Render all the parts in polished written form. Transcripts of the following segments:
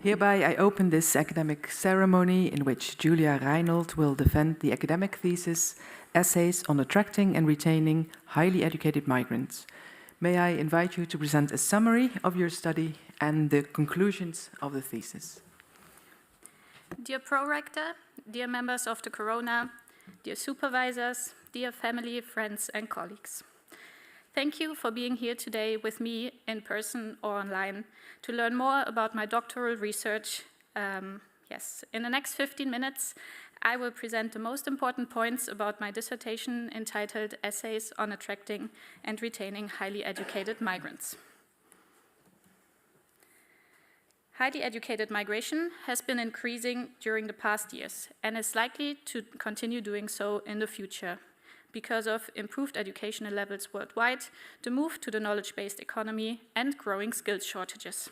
Hereby I open this academic ceremony in which Julia Reinold will defend the academic thesis, Essays on Attracting and Retaining Highly Educated Migrants. May I invite you to present a summary of your study and the conclusions of the thesis. Dear Pro-Rector, dear members of the Corona, dear supervisors, dear family, friends and colleagues. Thank you for being here today with me in person or online to learn more about my doctoral research. In the next 15 minutes, I will present the most important points about my dissertation entitled Essays on Attracting and Retaining Highly Educated Migrants. Highly educated migration has been increasing during the past years and is likely to continue doing so in the future because of improved educational levels worldwide, the move to the knowledge-based economy, and growing skills shortages.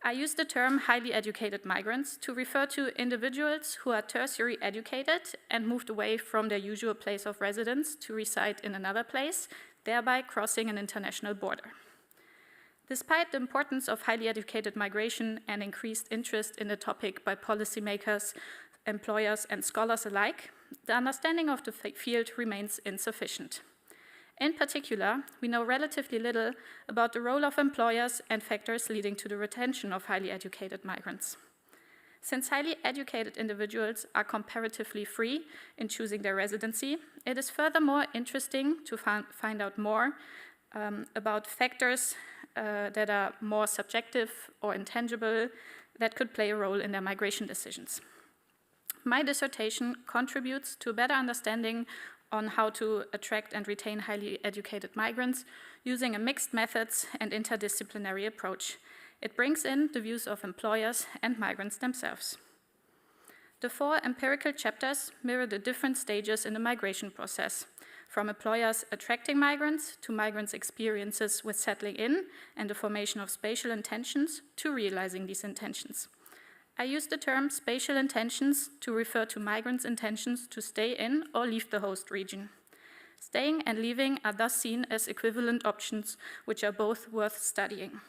I use the term highly educated migrants to refer to individuals who are tertiary educated and moved away from their usual place of residence to reside in another place, thereby crossing an international border. Despite the importance of highly educated migration and increased interest in the topic by policymakers, employers, and scholars alike, the understanding of the field remains insufficient. In particular, we know relatively little about the role of employers and factors leading to the retention of highly educated migrants. Since highly educated individuals are comparatively free in choosing their residency, it is furthermore interesting to find out more about factors that are more subjective or intangible that could play a role in their migration decisions. My dissertation contributes to a better understanding on how to attract and retain highly educated migrants using a mixed methods and interdisciplinary approach. It brings in the views of employers and migrants themselves. The 4 empirical chapters mirror the different stages in the migration process, from employers attracting migrants to migrants' experiences with settling in and the formation of spatial intentions to realizing these intentions. I use the term spatial intentions to refer to migrants' intentions to stay in or leave the host region. Staying and leaving are thus seen as equivalent options, which are both worth studying.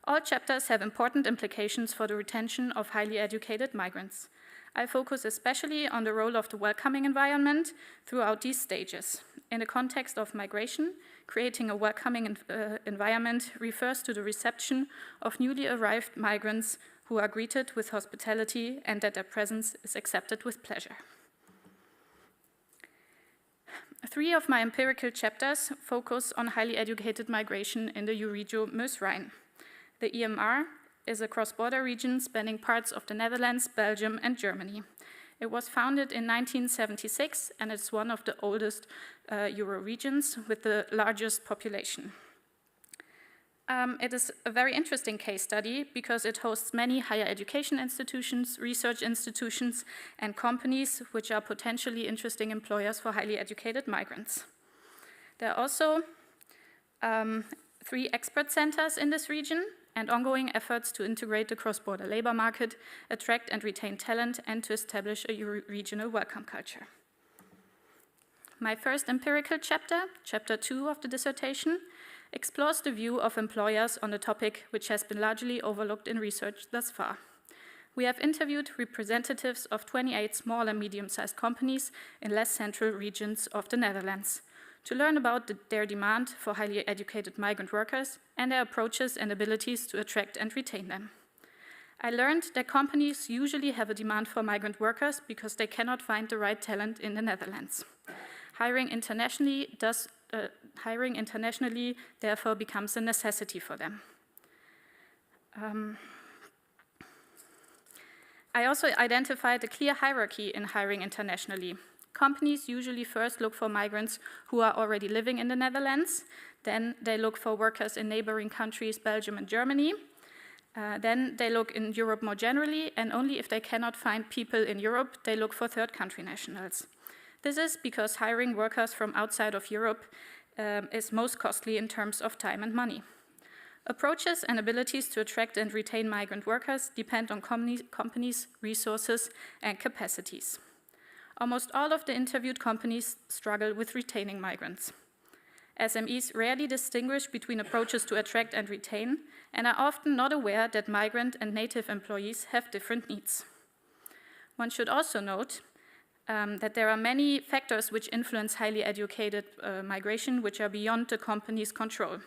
All chapters have important implications for the retention of highly educated migrants. I focus especially on the role of the welcoming environment throughout these stages. In the context of migration, creating a welcoming environment refers to the reception of newly arrived migrants who are greeted with hospitality and that their presence is accepted with pleasure. 3 of my empirical chapters focus on highly educated migration in the Euregio Meuse-Rhine. The EMR is a cross-border region spanning parts of the Netherlands, Belgium, and Germany. It was founded in 1976 and it's one of the oldest Euro regions with the largest population. It is a very interesting case study because it hosts many higher education institutions, research institutions, and companies which are potentially interesting employers for highly educated migrants. There are also 3 expert centers in this region and ongoing efforts to integrate the cross-border labor market, attract and retain talent, and to establish a regional welcome culture. My first empirical chapter, chapter 2 of the dissertation, explores the view of employers on a topic which has been largely overlooked in research thus far. We have interviewed representatives of 28 small and medium-sized companies in less central regions of the Netherlands to learn about their demand for highly educated migrant workers and their approaches and abilities to attract and retain them. I learned that companies usually have a demand for migrant workers because they cannot find the right talent in the Netherlands. Hiring internationally therefore becomes a necessity for them. I also identified a clear hierarchy in hiring internationally. Companies usually first look for migrants who are already living in the Netherlands. Then they look for workers in neighboring countries, Belgium and Germany. Then they look in Europe more generally, and only if they cannot find people in Europe, they look for third country nationals. This is because hiring workers from outside of Europe is most costly in terms of time and money. Approaches and abilities to attract and retain migrant workers depend on companies' resources and capacities. Almost all of the interviewed companies struggle with retaining migrants. SMEs rarely distinguish between approaches to attract and retain, and are often not aware that migrant and native employees have different needs. One should also note that there are many factors which influence highly educated migration which are beyond the company's control.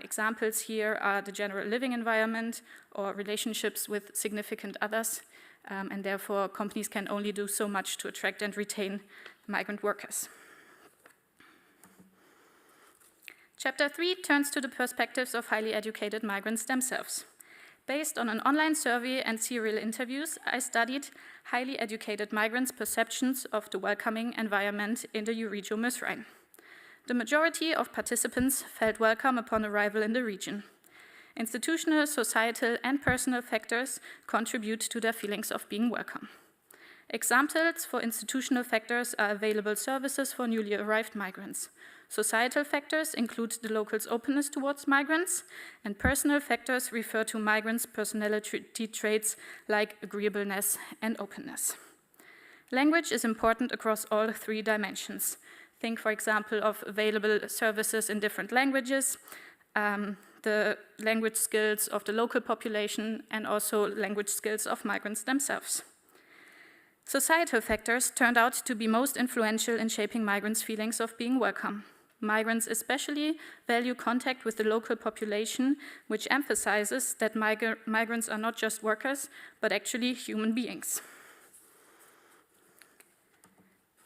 Examples here are the general living environment or relationships with significant others, and therefore companies can only do so much to attract and retain migrant workers. Chapter 3 turns to the perspectives of highly educated migrants themselves. Based on an online survey and serial interviews, I studied highly educated migrants' perceptions of the welcoming environment in the Euregio Misrhein. The majority of participants felt welcome upon arrival in the region. Institutional, societal, and personal factors contribute to their feelings of being welcome. Examples for institutional factors are available services for newly arrived migrants. Societal factors include the locals' openness towards migrants, and personal factors refer to migrants' personality traits like agreeableness and openness. Language is important across all three dimensions. Think, for example, of available services in different languages, the language skills of the local population, and also language skills of migrants themselves. Societal factors turned out to be most influential in shaping migrants' feelings of being welcome. Migrants especially value contact with the local population, which emphasizes that migrants are not just workers, but actually human beings.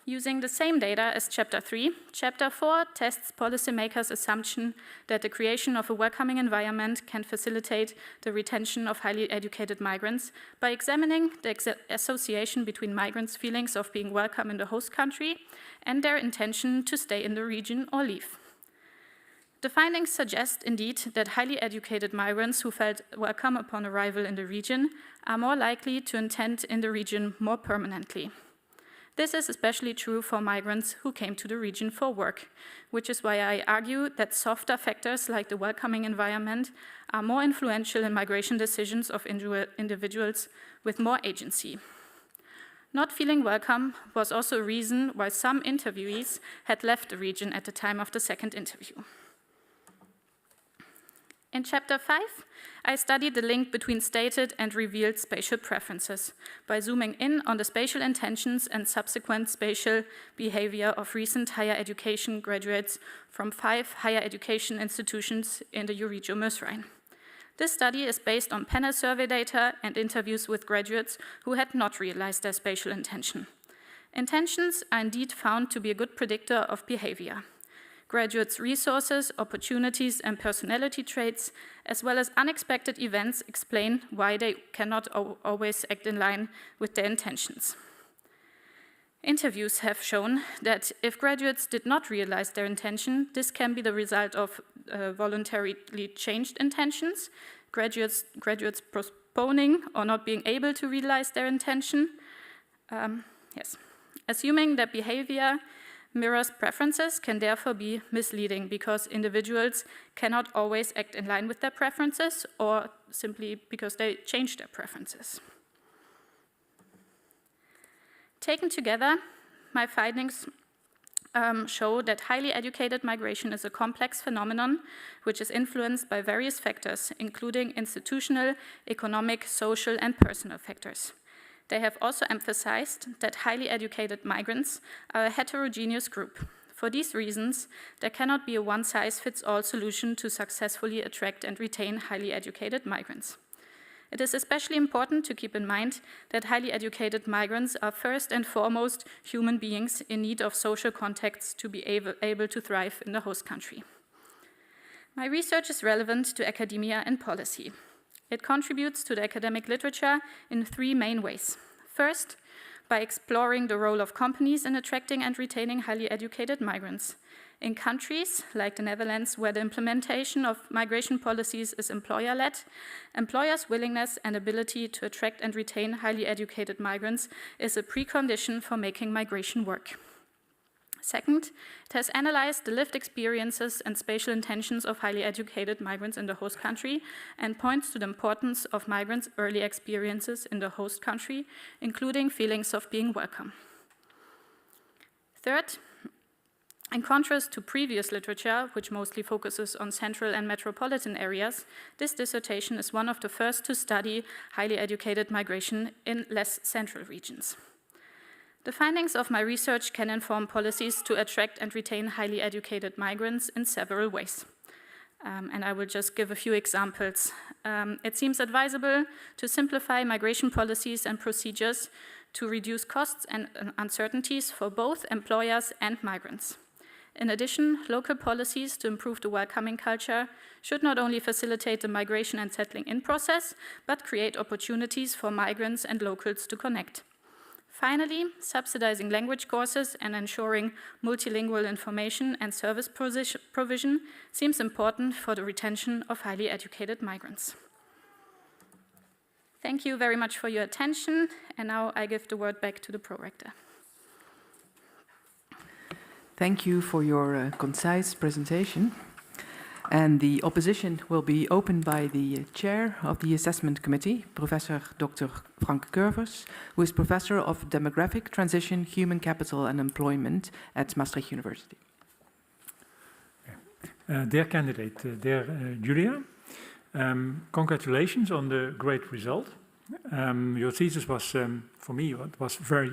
Using the same data as Chapter 3, Chapter 4 tests policymakers' assumption that the creation of a welcoming environment can facilitate the retention of highly educated migrants by examining the association between migrants' feelings of being welcome in the host country and their intention to stay in the region or leave. The findings suggest, indeed, that highly educated migrants who felt welcome upon arrival in the region are more likely to intend in the region more permanently. This is especially true for migrants who came to the region for work, which is why I argue that softer factors like the welcoming environment are more influential in migration decisions of individuals with more agency. Not feeling welcome was also a reason why some interviewees had left the region at the time of the second interview. In Chapter 5, I studied the link between stated and revealed spatial preferences by zooming in on the spatial intentions and subsequent spatial behavior of recent higher education graduates from 5 higher education institutions in the Euregio Misrhein. This study is based on panel survey data and interviews with graduates who had not realized their spatial intention. Intentions are indeed found to be a good predictor of behavior. Graduates' resources, opportunities, and personality traits, as well as unexpected events, explain why they cannot always act in line with their intentions. Interviews have shown that if graduates did not realize their intention, this can be the result of voluntarily changed intentions, graduates postponing or not being able to realize their intention. Assuming that behavior mirrors preferences can therefore be misleading because individuals cannot always act in line with their preferences or simply because they change their preferences. Taken together, my findings show that highly educated migration is a complex phenomenon which is influenced by various factors, including institutional, economic, social, and personal factors. They have also emphasized that highly educated migrants are a heterogeneous group. For these reasons, there cannot be a one-size-fits-all solution to successfully attract and retain highly educated migrants. It is especially important to keep in mind that highly educated migrants are first and foremost human beings in need of social contacts to be able to thrive in the host country. My research is relevant to academia and policy. It contributes to the academic literature in 3 main ways. First, by exploring the role of companies in attracting and retaining highly educated migrants. In countries like the Netherlands, where the implementation of migration policies is employer-led, employers' willingness and ability to attract and retain highly educated migrants is a precondition for making migration work. Second, it has analyzed the lived experiences and spatial intentions of highly educated migrants in the host country and points to the importance of migrants' early experiences in the host country, including feelings of being welcome. Third, In contrast to previous literature, which mostly focuses on central and metropolitan areas, this dissertation is one of the first to study highly educated migration in less central regions. The findings of my research can inform policies to attract and retain highly educated migrants in several ways. And I will just give a few examples. It seems advisable to simplify migration policies and procedures to reduce costs and uncertainties for both employers and migrants. In addition, local policies to improve the welcoming culture should not only facilitate the migration and settling in process, but create opportunities for migrants and locals to connect. Finally, subsidizing language courses and ensuring multilingual information and service provision seems important for the retention of highly educated migrants. Thank you very much for your attention, and now I give the word back to the prorector. Thank you for your concise presentation. And the opposition will be opened by the chair of the assessment committee, Professor Dr. Frank Curvers, who is Professor of Demographic Transition, Human Capital and Employment at Maastricht University. Dear candidate, dear Julia, congratulations on the great result. Your thesis was, for me, it was very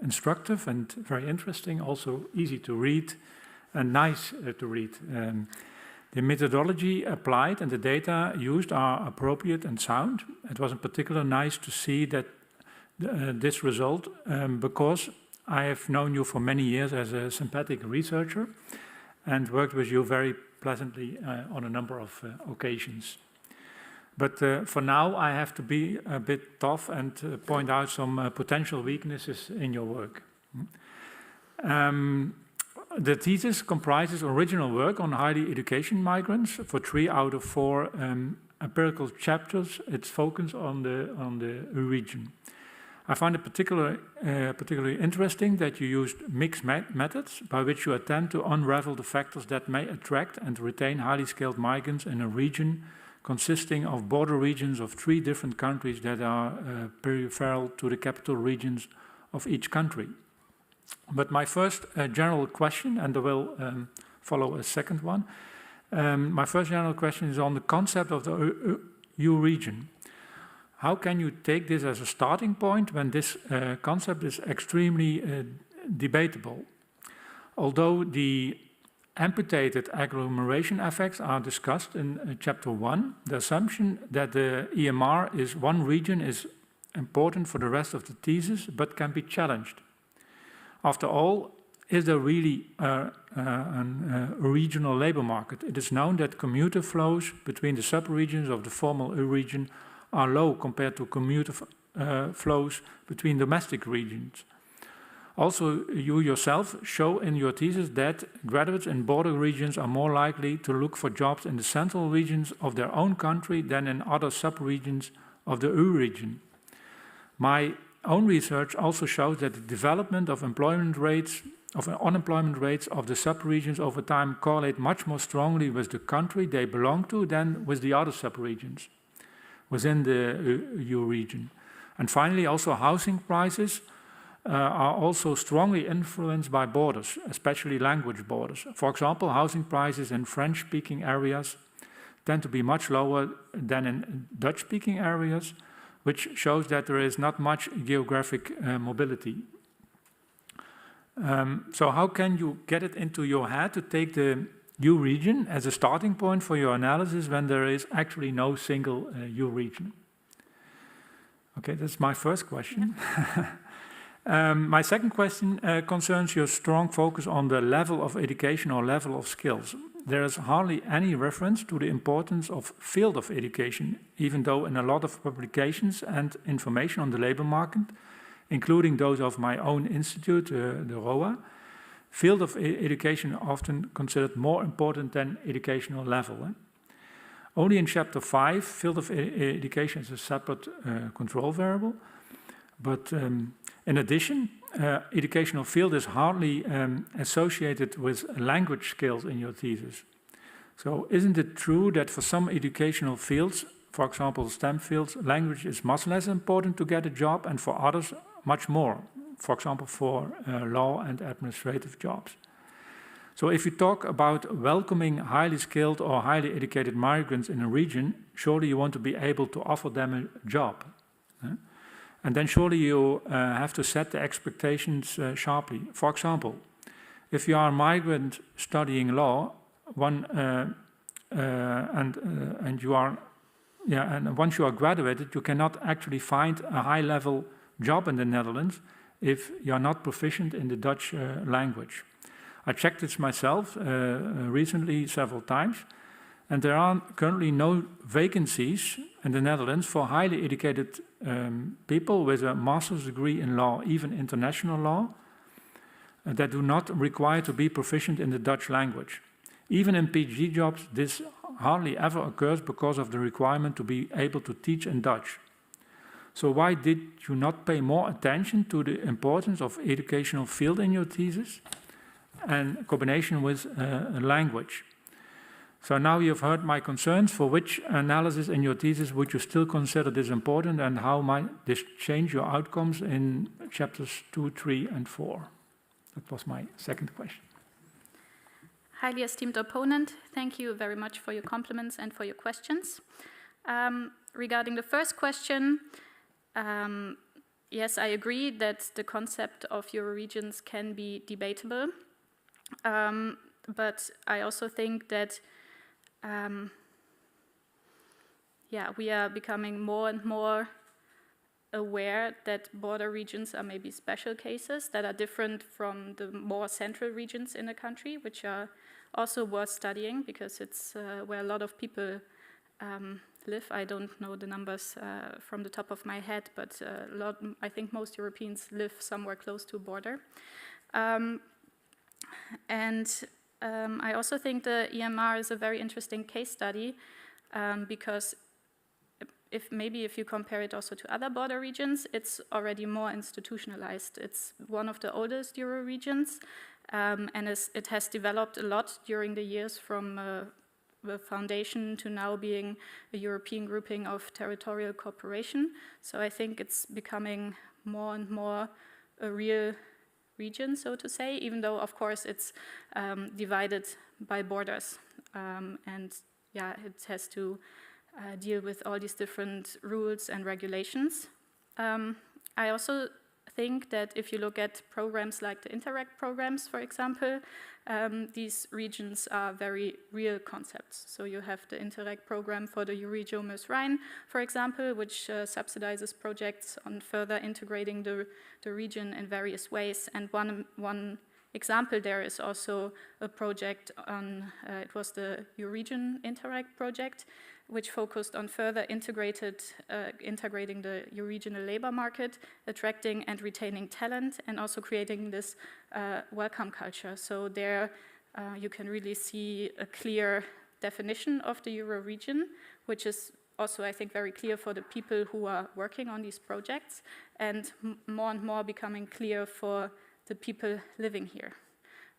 instructive and very interesting, also easy to read and nice to read. The methodology applied and the data used are appropriate and sound. It was in particular nice to see that this result, because I have known you for many years as a sympathetic researcher and worked with you very pleasantly on a number of occasions. But for now, I have to be a bit tough and point out some potential weaknesses in your work. The thesis comprises original work on highly educated migrants. For 3 out of 4 empirical chapters, it's focused on the region. I find it particularly interesting that you used mixed methods by which you attempt to unravel the factors that may attract and retain highly skilled migrants in a region consisting of border regions of 3 different countries that are peripheral to the capital regions of each country. But my first general question, and there will follow a second one, my first general question is on the concept of the EU region. How can you take this as a starting point when this concept is extremely debatable? Although the amputated agglomeration effects are discussed in chapter 1, the assumption that the EMR is one region is important for the rest of the thesis, but can be challenged. After all, is there really a regional labor market? It is known that commuter flows between the sub-regions of the formal EU region are low compared to commuter flows between domestic regions. Also, you yourself show in your thesis that graduates in border regions are more likely to look for jobs in the central regions of their own country than in other sub-regions of the EU region. My own research also shows that the development of unemployment rates of the sub-regions over time correlate much more strongly with the country they belong to than with the other sub-regions within the EU region. And finally, also housing prices are also strongly influenced by borders, especially language borders. For example, housing prices in French-speaking areas tend to be much lower than in Dutch-speaking areas, which shows that there is not much geographic mobility. So how can you get it into your head to take the EU region as a starting point for your analysis when there is actually no single EU region? Okay, that's my first question. My second question concerns your strong focus on the level of education or level of skills. There is hardly any reference to the importance of field of education, even though in a lot of publications and information on the labor market, including those of my own institute, the ROA, field of education often considered more important than educational level. Only in chapter 5, field of education is a separate control variable, but in addition, educational field is hardly associated with language skills in your thesis. So isn't it true that for some educational fields, for example STEM fields, language is much less important to get a job, and for others much more, for example for law and administrative jobs? So if you talk about welcoming highly skilled or highly educated migrants in a region, surely you want to be able to offer them a job. And then surely you have to set the expectations sharply. For example, if you are a migrant studying law, and once you are graduated, you cannot actually find a high-level job in the Netherlands if you are not proficient in the Dutch language. I checked this myself recently several times, and there are currently no vacancies in the Netherlands for highly educated people with a master's degree in law, even international law, that do not require to be proficient in the Dutch language. Even in PhD jobs, this hardly ever occurs because of the requirement to be able to teach in Dutch. So why did you not pay more attention to the importance of educational field in your thesis and combination with a language? So now you've heard my concerns. For which analysis in your thesis would you still consider this important, and how might this change your outcomes in chapters 2, 3, and 4? That was my second question. Highly esteemed opponent, thank you very much for your compliments and for your questions. Regarding the first question, yes, I agree that the concept of Euroregions can be debatable, but I also think that we are becoming more and more aware that border regions are maybe special cases that are different from the more central regions in the country, which are also worth studying because it's where a lot of people live. I don't know the numbers from the top of my head, but I think most Europeans live somewhere close to a border. I also think the EMR is a very interesting case study because if you compare it also to other border regions, it's already more institutionalized. It's one of the oldest Euro regions, and it has developed a lot during the years from the foundation to now being a European grouping of territorial cooperation. So I think it's becoming more and more a real region, so to say, even though, of course, it's divided by borders. It has to deal with all these different rules and regulations. I also think that if you look at programs like the Interact programs, for example, these regions are very real concepts. So you have the Interact program for the Euregio Meuse-Rhine, for example, which subsidizes projects on further integrating the region in various ways. And one example there is also a project on, it was the Euregion Interact project, which focused on further integrating the Euregional labor market, attracting and retaining talent, and also creating this welcome culture. So there you can really see a clear definition of the Euro region, which is also, I think, very clear for the people who are working on these projects, and more and more becoming clear for the people living here.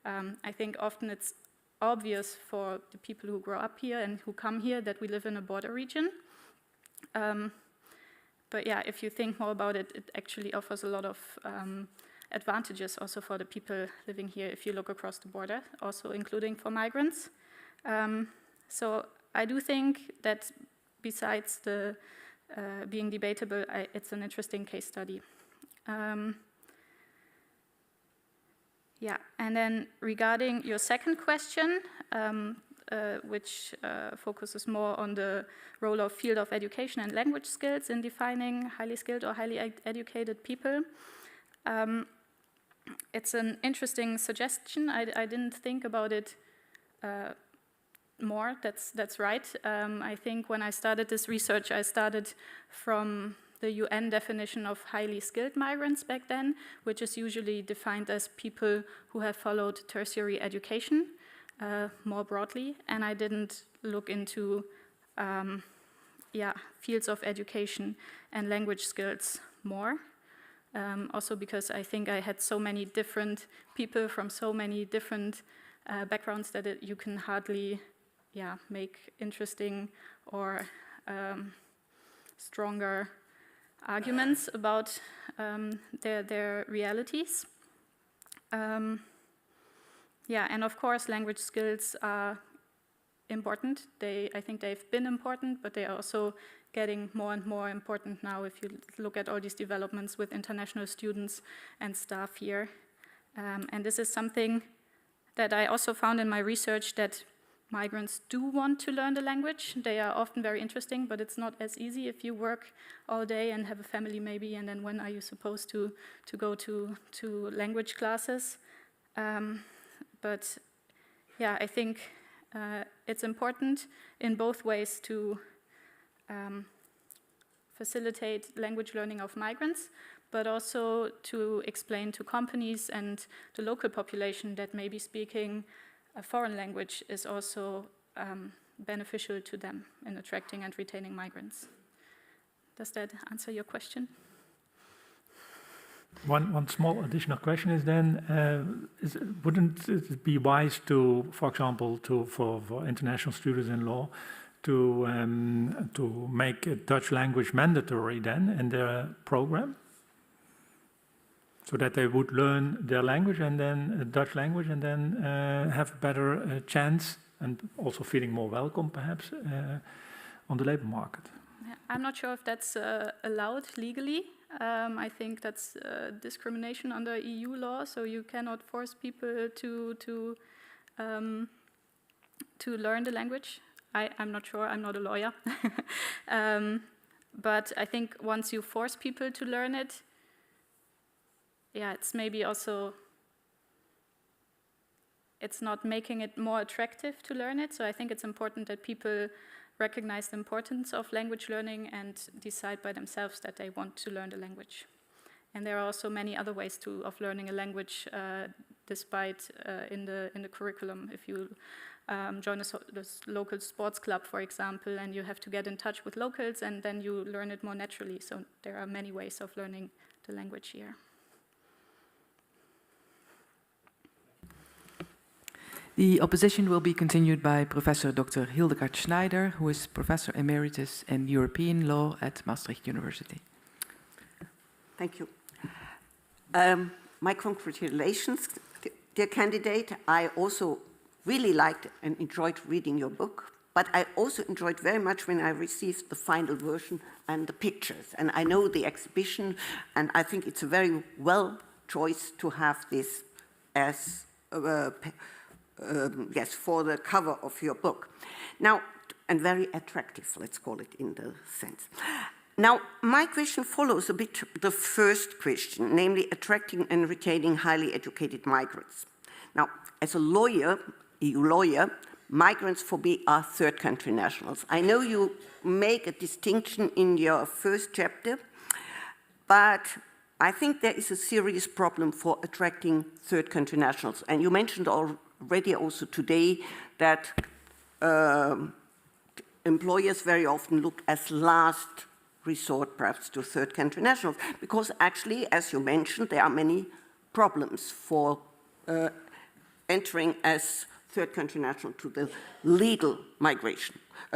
I think often it's obvious for the people who grow up here and who come here that we live in a border region. But yeah, if you think more about it, it actually offers a lot of advantages also for the people living here if you look across the border, also including for migrants. So I do think that besides the being debatable, it's an interesting case study. And then regarding your second question, which focuses more on the role of field of education and language skills in defining highly skilled or highly educated people. It's an interesting suggestion. I didn't think about it more. That's right. I think when I started this research, I started from the UN definition of highly skilled migrants back then, which is usually defined as people who have followed tertiary education more broadly. And I didn't look into fields of education and language skills more. Also because I think I had so many different people from so many different backgrounds that you can hardly make interesting or stronger arguments about their realities. Yeah, and of course, language skills are important. I think they've been important, but they are also getting more and more important now if you look at all these developments with international students and staff here. And this is something that I also found in my research, that migrants do want to learn the language. They are often very interesting, but it's not as easy if you work all day and have a family maybe, and then when are you supposed to go to language classes? But yeah, I think it's important in both ways to facilitate language learning of migrants, but also to explain to companies and the local population that maybe speaking a foreign language is also beneficial to them in attracting and retaining migrants. Does that answer your question? One small additional question is then, wouldn't it be wise to, for example, for international students in law, to make Dutch language mandatory then in their program? So that they would learn their language and then Dutch language and then have a better chance and also feeling more welcome perhaps on the labor market. I'm not sure if that's allowed legally. I think that's discrimination under EU law, so you cannot force people to learn the language. I'm not sure, I'm not a lawyer. But I think once you force people to learn it, yeah, it's maybe also, it's not making it more attractive to learn it. So I think it's important that people recognize the importance of language learning and decide by themselves that they want to learn the language. And there are also many other ways of learning a language despite in the curriculum. If you join a local sports club, for example, and you have to get in touch with locals and then you learn it more naturally. So there are many ways of learning the language here. The opposition will be continued by Professor Dr. Hildegard Schneider, who is Professor Emeritus in European Law at Maastricht University. Thank you. My congratulations, dear candidate. I also really liked and enjoyed reading your book, but I also enjoyed very much when I received the final version and the pictures. And I know the exhibition, and I think it's a very well choice to have this as yes, for the cover of your book. Now, and very attractive, let's call it in the sense. Now, my question follows a bit the first question, namely attracting and retaining highly educated migrants. Now, as a lawyer, EU lawyer, migrants for me are third country nationals. I know you make a distinction in your first chapter, but I think there is a serious problem for attracting third country nationals. And you mentioned already also today that employers very often look as last resort perhaps to third country nationals, because actually, as you mentioned, there are many problems for entering as third country national to the legal migration,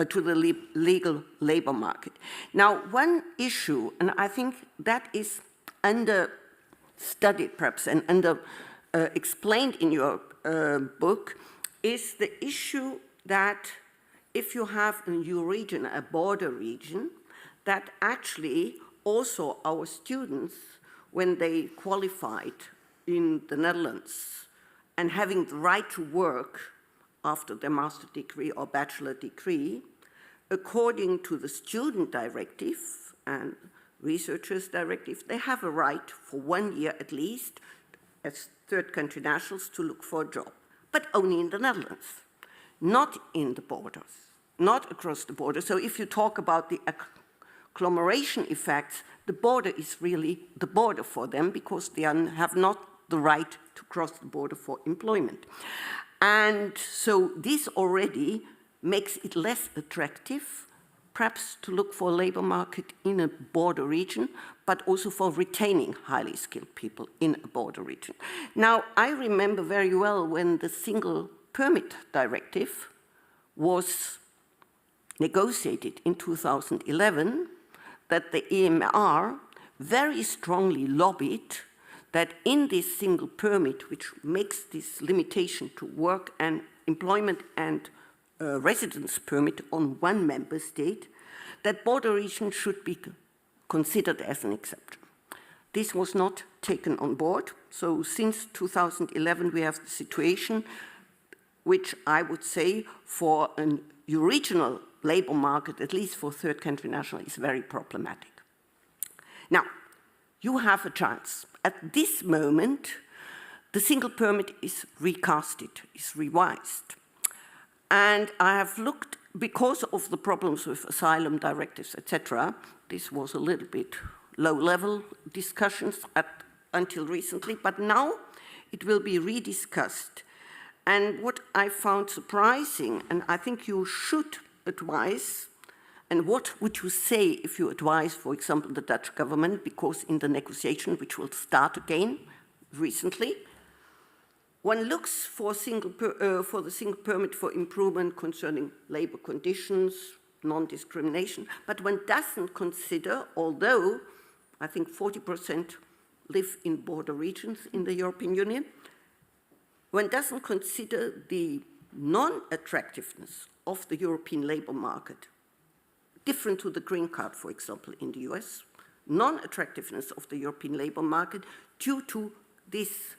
to the legal labor market. Now, one issue, and I think that is understudied perhaps and explained in your book, is the issue that if you have a new region, a border region, that actually also our students, when they qualified in the Netherlands and having the right to work after their master's degree or bachelor degree, according to the student directive and researchers directive, they have a right for 1 year at least as third country nationals to look for a job, but only in the Netherlands, not in the borders, not across the border. So if you talk about the agglomeration effects, the border is really the border for them because they have not the right to cross the border for employment. And so this already makes it less attractive, perhaps to look for a labor market in a border region, but also for retaining highly skilled people in a border region. Now, I remember very well when the single permit directive was negotiated in 2011, that the EMR very strongly lobbied that in this single permit, which makes this limitation to work and employment and residence permit on one member state, that border regions should be considered as an exception. This was not taken on board, so since 2011 we have the situation which I would say for a regional labor market, at least for third country nationals, is very problematic. Now, you have a chance. At this moment, the single permit is recasted, is revised. And I have looked, because of the problems with asylum directives, etc., this was a little bit low-level discussions until recently, but now it will be rediscussed. And what I found surprising, and I think you should advise, and what would you say if you advise, for example, the Dutch government, because in the negotiation, which will start again recently, one looks for the single permit for improvement concerning labor conditions, non-discrimination, but one doesn't consider, although I think 40% live in border regions in the European Union, one doesn't consider the non-attractiveness of the European labor market, different to the green card, for example, in the US, non-attractiveness of the European labor market due to this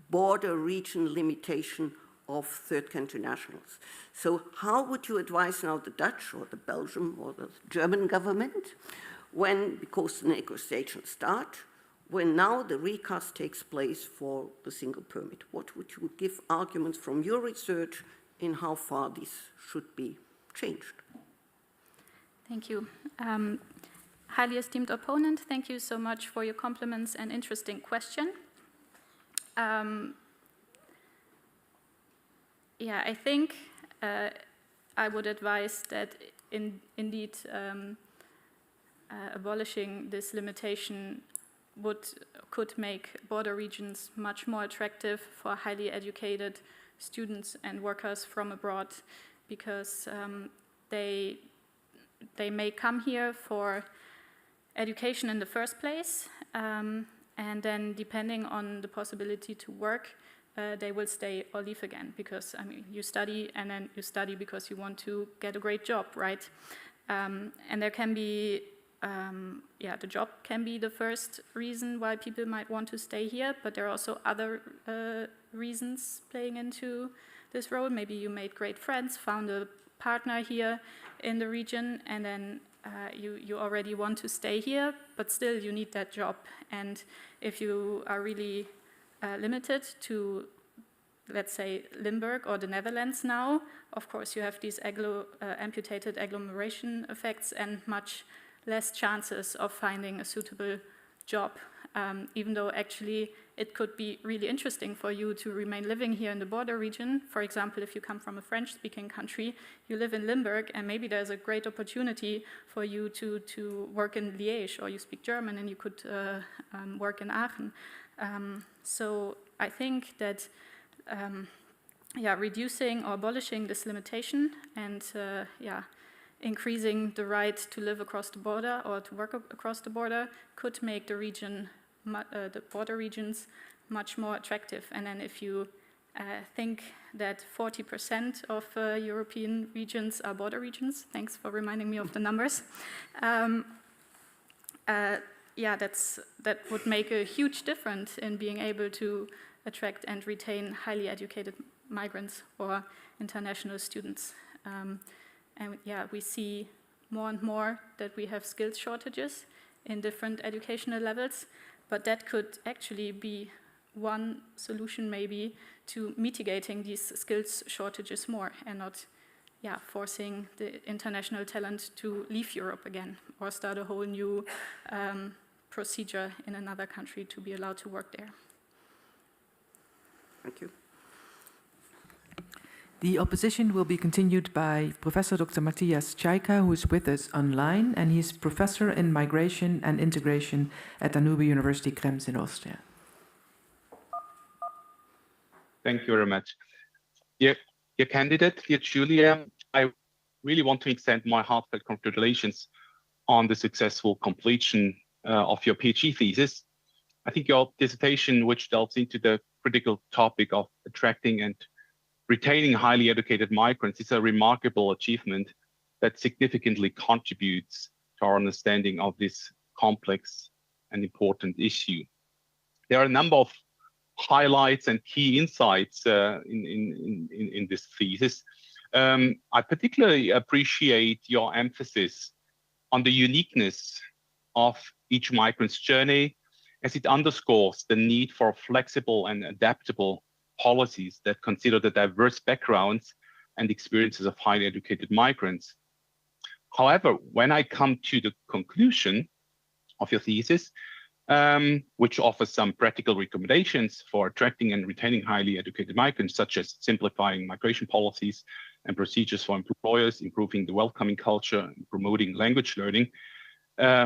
border region limitation of third country nationals. So how would you advise now the Dutch or the Belgian or the German government when, because the negotiations start, when now the recast takes place for the single permit? What would you give arguments from your research in how far this should be changed? Thank you. Highly esteemed opponent, thank you so much for your compliments and interesting question. Yeah, I think I would advise that indeed abolishing this limitation could make border regions much more attractive for highly educated students and workers from abroad, because they may come here for education in the first place, and then depending on the possibility to work, they will stay or leave again, because I mean, you study and then you study because you want to get a great job, right? And there can be, the job can be the first reason why people might want to stay here, but there are also other reasons playing into this role. Maybe you made great friends, found a partner here in the region, and then you already want to stay here, but still you need that job. And if you are really limited to, let's say, Limburg or the Netherlands now, of course you have these amputated agglomeration effects and much less chances of finding a suitable job, even though actually it could be really interesting for you to remain living here in the border region. For example, if you come from a French-speaking country, you live in Limburg, and maybe there's a great opportunity for you to work in Liège, or you speak German and you could work in Aachen. So I think that reducing or abolishing this limitation and increasing the right to live across the border or to work across the border could make the region, the border regions, much more attractive. And then if you think that 40% of European regions are border regions, thanks for reminding me of the numbers, that would make a huge difference in being able to attract and retain highly educated migrants or international students. And we see more and more that we have skills shortages in different educational levels, but that could actually be one solution maybe to mitigating these skills shortages more, and not forcing the international talent to leave Europe again or start a whole new procedure in another country to be allowed to work there. Thank you. The opposition will be continued by Professor Dr. Matthias Tschaiker, who is with us online, and he's Professor in Migration and Integration at Danube University Krems in Austria. Thank you very much. Dear candidate, dear Julia, I really want to extend my heartfelt congratulations on the successful completion of your PhD thesis. I think your dissertation, which delves into the critical topic of attracting and retaining highly educated migrants, is a remarkable achievement that significantly contributes to our understanding of this complex and important issue. There are a number of highlights and key insights in this thesis. I particularly appreciate your emphasis on the uniqueness of each migrant's journey, as it underscores the need for flexible and adaptable policies that consider the diverse backgrounds and experiences of highly educated migrants. However, when I come to the conclusion of your thesis, which offers some practical recommendations for attracting and retaining highly educated migrants, such as simplifying migration policies and procedures for employers, improving the welcoming culture, and promoting language learning,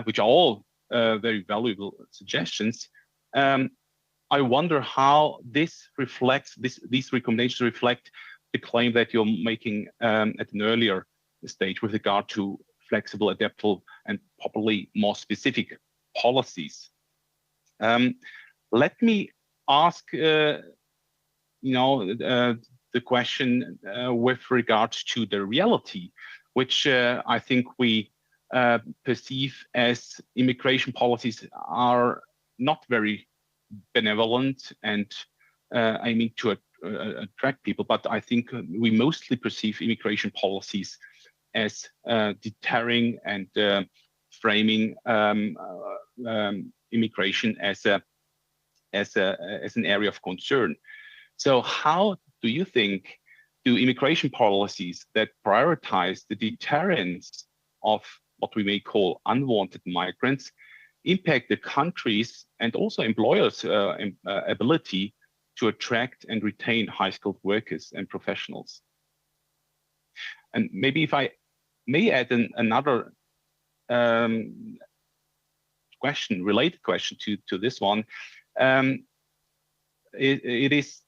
which are all very valuable suggestions. I wonder how these recommendations reflect the claim that you're making at an earlier stage with regard to flexible, adaptable, and probably more specific policies. Let me ask, the question with regards to the reality, which I think we perceive as immigration policies are not very benevolent and aiming to attract people, but I think we mostly perceive immigration policies as deterring and framing immigration as an area of concern. So how do you think do immigration policies that prioritize the deterrence of what we may call unwanted migrants impact the countries and also employers' ability to attract and retain high-skilled workers and professionals? And maybe if I may add another related question to this one, it is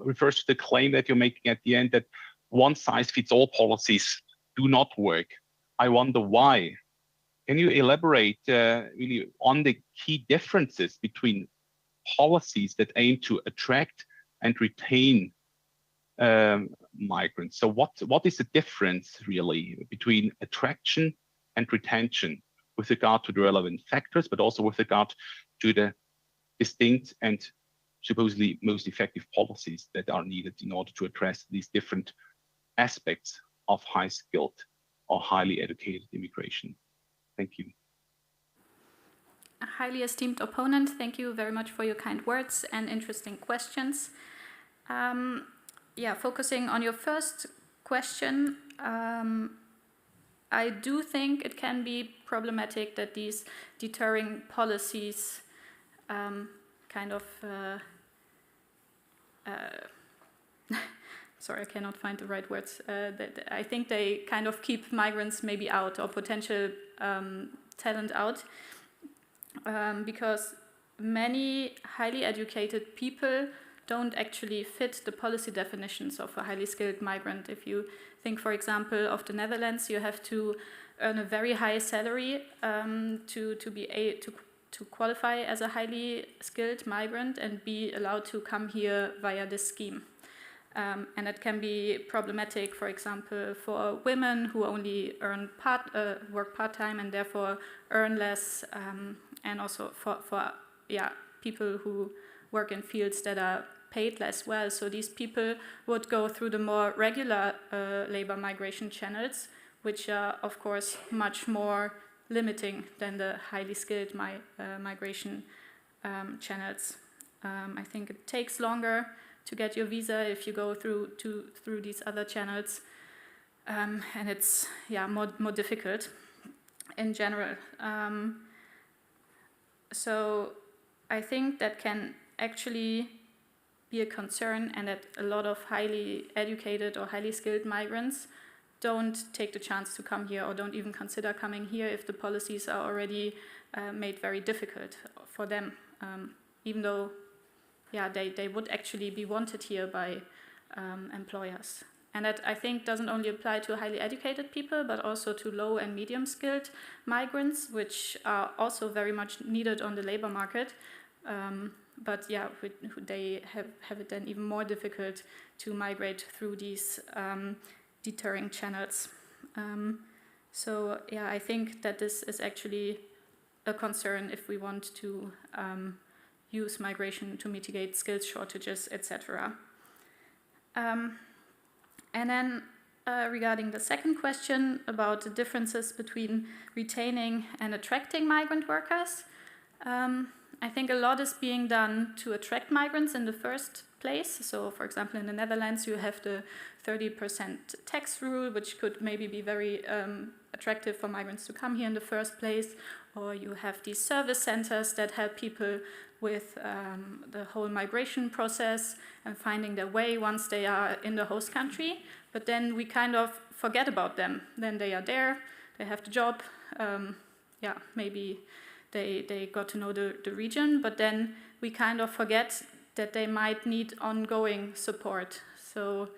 refers to the claim that you're making at the end that one-size-fits-all policies do not work. I wonder why. Can you elaborate really on the key differences between policies that aim to attract and retain migrants? So what is the difference really between attraction and retention with regard to the relevant factors, but also with regard to the distinct and supposedly most effective policies that are needed in order to address these different aspects of high-skilled or highly educated immigration? Thank you. A highly esteemed opponent, thank you very much for your kind words and interesting questions. Focusing on your first question, I do think it can be problematic that these deterring policies sorry, I cannot find the right words. I think they kind of keep migrants maybe out or potential talent out because many highly educated people don't actually fit the policy definitions of a highly skilled migrant. If you think, for example, of the Netherlands, you have to earn a very high salary to qualify as a highly skilled migrant and be allowed to come here via this scheme. And it can be problematic, for example, for women who only work part-time and therefore earn less, and also for people who work in fields that are paid less well. So these people would go through the more regular labor migration channels, which are, of course, much more limiting than the highly skilled migration channels. I think it takes longer to get your visa if you go through these other channels, and it's more difficult in general. So I think that can actually be a concern, and that a lot of highly educated or highly skilled migrants don't take the chance to come here or don't even consider coming here if the policies are already made very difficult for them, even though they would actually be wanted here by employers. And that, I think, doesn't only apply to highly educated people, but also to low and medium skilled migrants, which are also very much needed on the labor market. But yeah, they have it then even more difficult to migrate through these deterring channels. So yeah, I think that this is actually a concern if we want to use migration to mitigate skills shortages, etc. And then regarding the second question about the differences between retaining and attracting migrant workers, I think a lot is being done to attract migrants in the first place. So, for example, in the Netherlands, you have the 30% tax rule, which could maybe be very attractive for migrants to come here in the first place. Or you have these service centers that help people with the whole migration process and finding their way once they are in the host country. But then we kind of forget about them. Then they are there, they have the job, maybe they got to know the region, but then we kind of forget that they might need ongoing support. So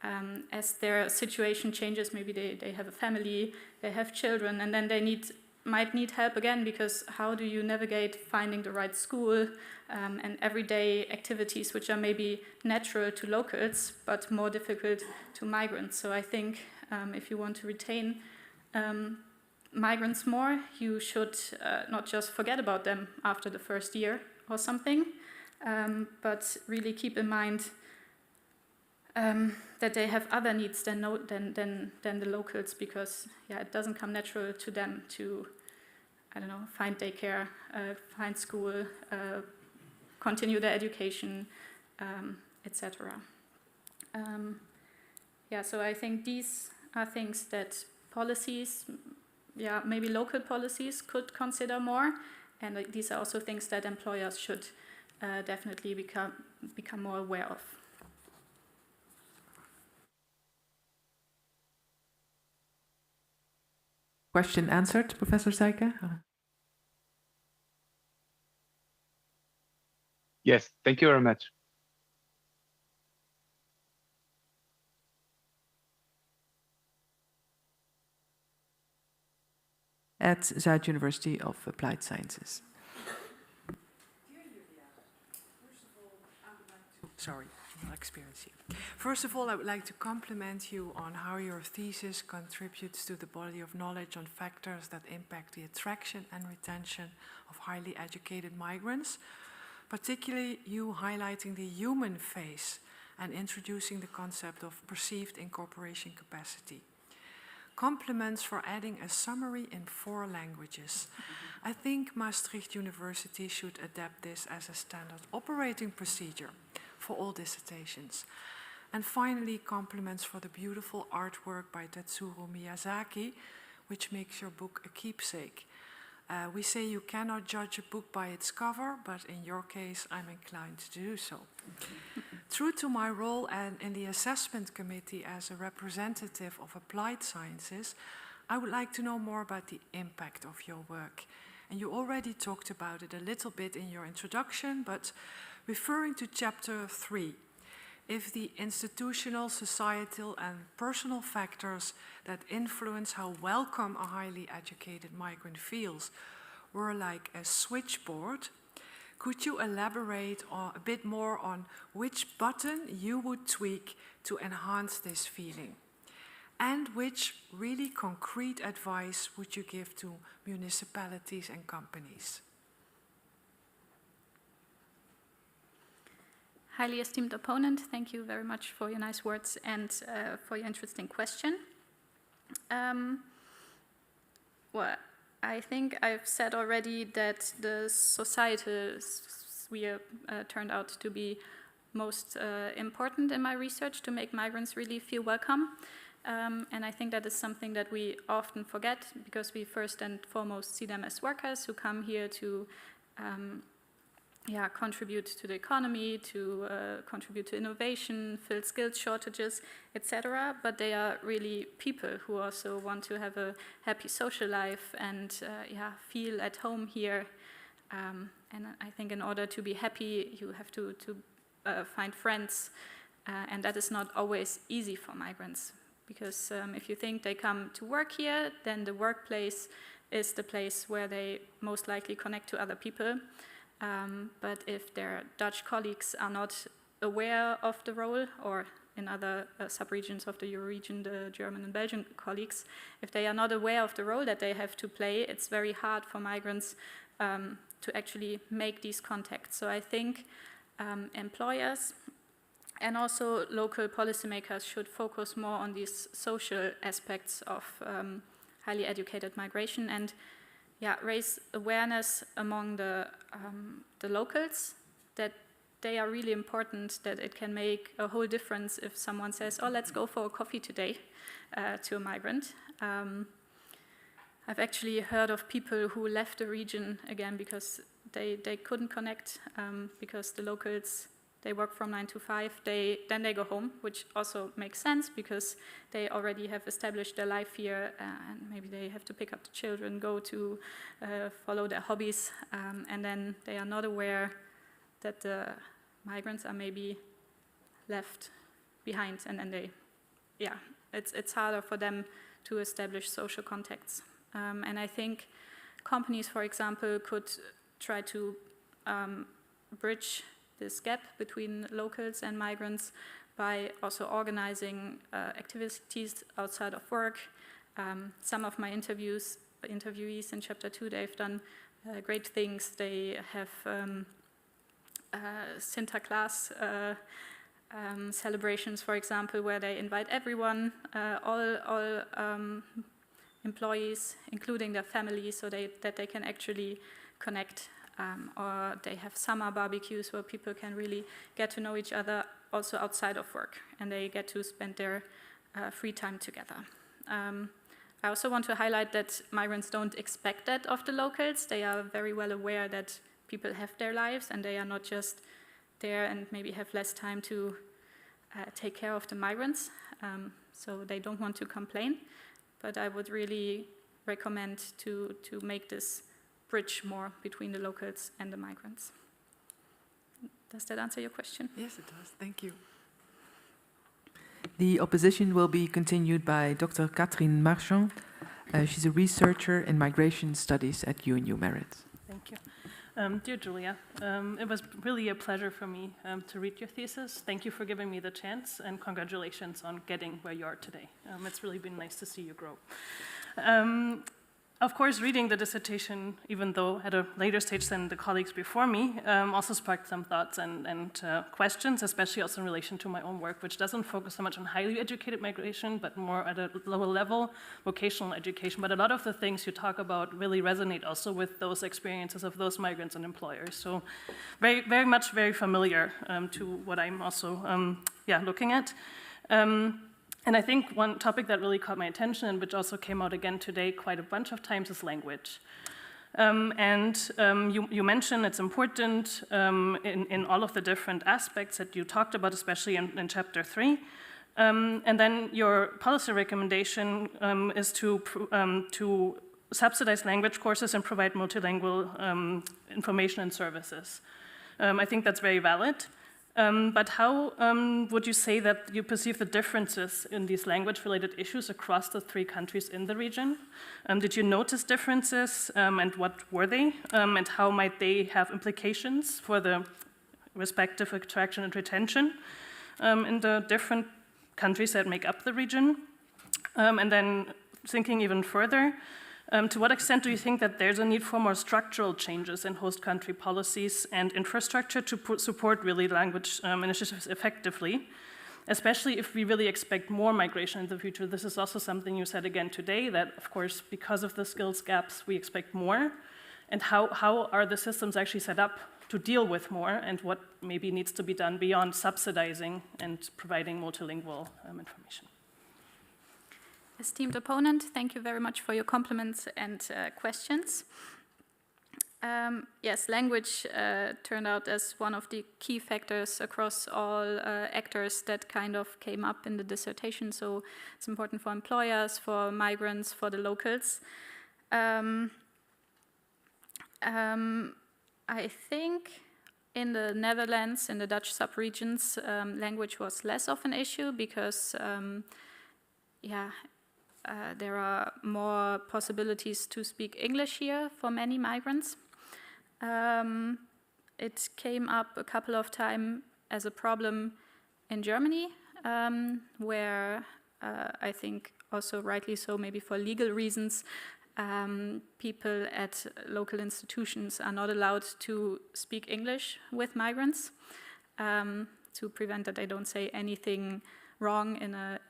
as their situation changes, maybe they have a family, they have children, and then they might need help again, because how do you navigate finding the right school and everyday activities which are maybe natural to locals but more difficult to migrants. So I think if you want to retain migrants more, you should not just forget about them after the first year or something, but really keep in mind that they have other needs than the locals, because it doesn't come natural to them to, I don't know, find daycare, find school, continue their education, etc. So I think these are things that policies, maybe local policies could consider more, and these are also things that employers should definitely become more aware of. Question answered, Professor Seike? Yes, thank you very much. At Zuid University of Applied Sciences. Sorry, I'll experience you. First of all, I would like to compliment you on how your thesis contributes to the body of knowledge on factors that impact the attraction and retention of highly educated migrants, particularly you highlighting the human face and introducing the concept of perceived incorporation capacity. Compliments for adding a summary in 4 languages. I think Maastricht University should adapt this as a standard operating procedure for all dissertations. And finally, compliments for the beautiful artwork by Tetsuro Miyazaki, which makes your book a keepsake. We say you cannot judge a book by its cover, but in your case, I'm inclined to do so. True to my role and in the assessment committee as a representative of applied sciences, I would like to know more about the impact of your work. And you already talked about it a little bit in your introduction, but referring to chapter 3, if the institutional, societal, and personal factors that influence how welcome a highly educated migrant feels were like a switchboard, could you elaborate a bit more on which button you would tweak to enhance this feeling? And which really concrete advice would you give to municipalities and companies? Highly esteemed opponent, thank you very much for your nice words and for your interesting question. Well, I think I've said already that the societal sphere turned out to be most important in my research to make migrants really feel welcome. And I think that is something that we often forget, because we first and foremost see them as workers who come here to contribute to the economy, to contribute to innovation, fill skills shortages, etc. But they are really people who also want to have a happy social life and feel at home here. And I think in order to be happy, you have to find friends And that is not always easy for migrants, because if you think they come to work here, then the workplace is the place where they most likely connect to other people. But if their Dutch colleagues are not aware of the role, or in other sub-regions of the Euroregion, the German and Belgian colleagues, if they are not aware of the role that they have to play, it's very hard for migrants to actually make these contacts. So I think employers and also local policymakers should focus more on these social aspects of highly educated migration, and raise awareness among the locals that they are really important, that it can make a whole difference if someone says, oh, let's go for a coffee today, to a migrant. I've actually heard of people who left the region again because they couldn't connect, because the locals, they work from 9 to 5, then they go home, which also makes sense because they already have established their life here, and maybe they have to pick up the children, go to follow their hobbies, and then they are not aware that the migrants are maybe left behind, and then it's harder for them to establish social contacts. And I think companies, for example, could try to bridge this gap between locals and migrants by also organizing activities outside of work. Some of my interviewees in Chapter 2, they've done great things. They have Sinterklaas celebrations, for example, where they invite everyone, all employees, including their families, so that they can actually connect. Or they have summer barbecues where people can really get to know each other also outside of work, and they get to spend their free time together. I also want to highlight that migrants don't expect that of the locals. They are very well aware that people have their lives, and they are not just there and maybe have less time to take care of the migrants. So they don't want to complain, but I would really recommend to make this bridge more between the locals and the migrants. Does that answer your question? Yes, it does. Thank you. The opposition will be continued by Dr. Catherine Marchand. She's a researcher in migration studies at UNU Merit. Thank you. Dear Julia, it was really a pleasure for me to read your thesis. Thank you for giving me the chance, and congratulations on getting where you are today. It's really been nice to see you grow. Of course, reading the dissertation, even though at a later stage than the colleagues before me, also sparked some thoughts and questions, especially also in relation to my own work, which doesn't focus so much on highly educated migration, but more at a lower level, vocational education. But a lot of the things you talk about really resonate also with those experiences of those migrants and employers. So very familiar to what I'm also looking at. And I think one topic that really caught my attention, and which also came out again today quite a bunch of times, is language. You mentioned it's important in all of the different aspects that you talked about, especially in Chapter 3. And then your policy recommendation is to subsidize language courses and provide multilingual information and services. I think that's very valid. But how would you say that you perceive the differences in these language-related issues across the 3 countries in the region? Did you notice differences, and what were they? And how might they have implications for the respective attraction and retention in the different countries that make up the region? And then thinking even further, to what extent do you think that there's a need for more structural changes in host country policies and infrastructure to support really language initiatives effectively, especially if we really expect more migration in the future? This is also something you said again today, that of course, because of the skills gaps, we expect more. And how are the systems actually set up to deal with more, and what maybe needs to be done beyond subsidizing and providing multilingual information? Esteemed opponent, thank you very much for your compliments and questions. Yes, language turned out as one of the key factors across all actors that kind of came up in the dissertation. So it's important for employers, for migrants, for the locals. I think In the Netherlands, in the Dutch subregions, language was less of an issue because, there are more possibilities to speak English here for many migrants. It came up a couple of times as a problem in Germany, where I think also rightly so, maybe for legal reasons, people at local institutions are not allowed to speak English with migrants to prevent that they don't say anything wrong in a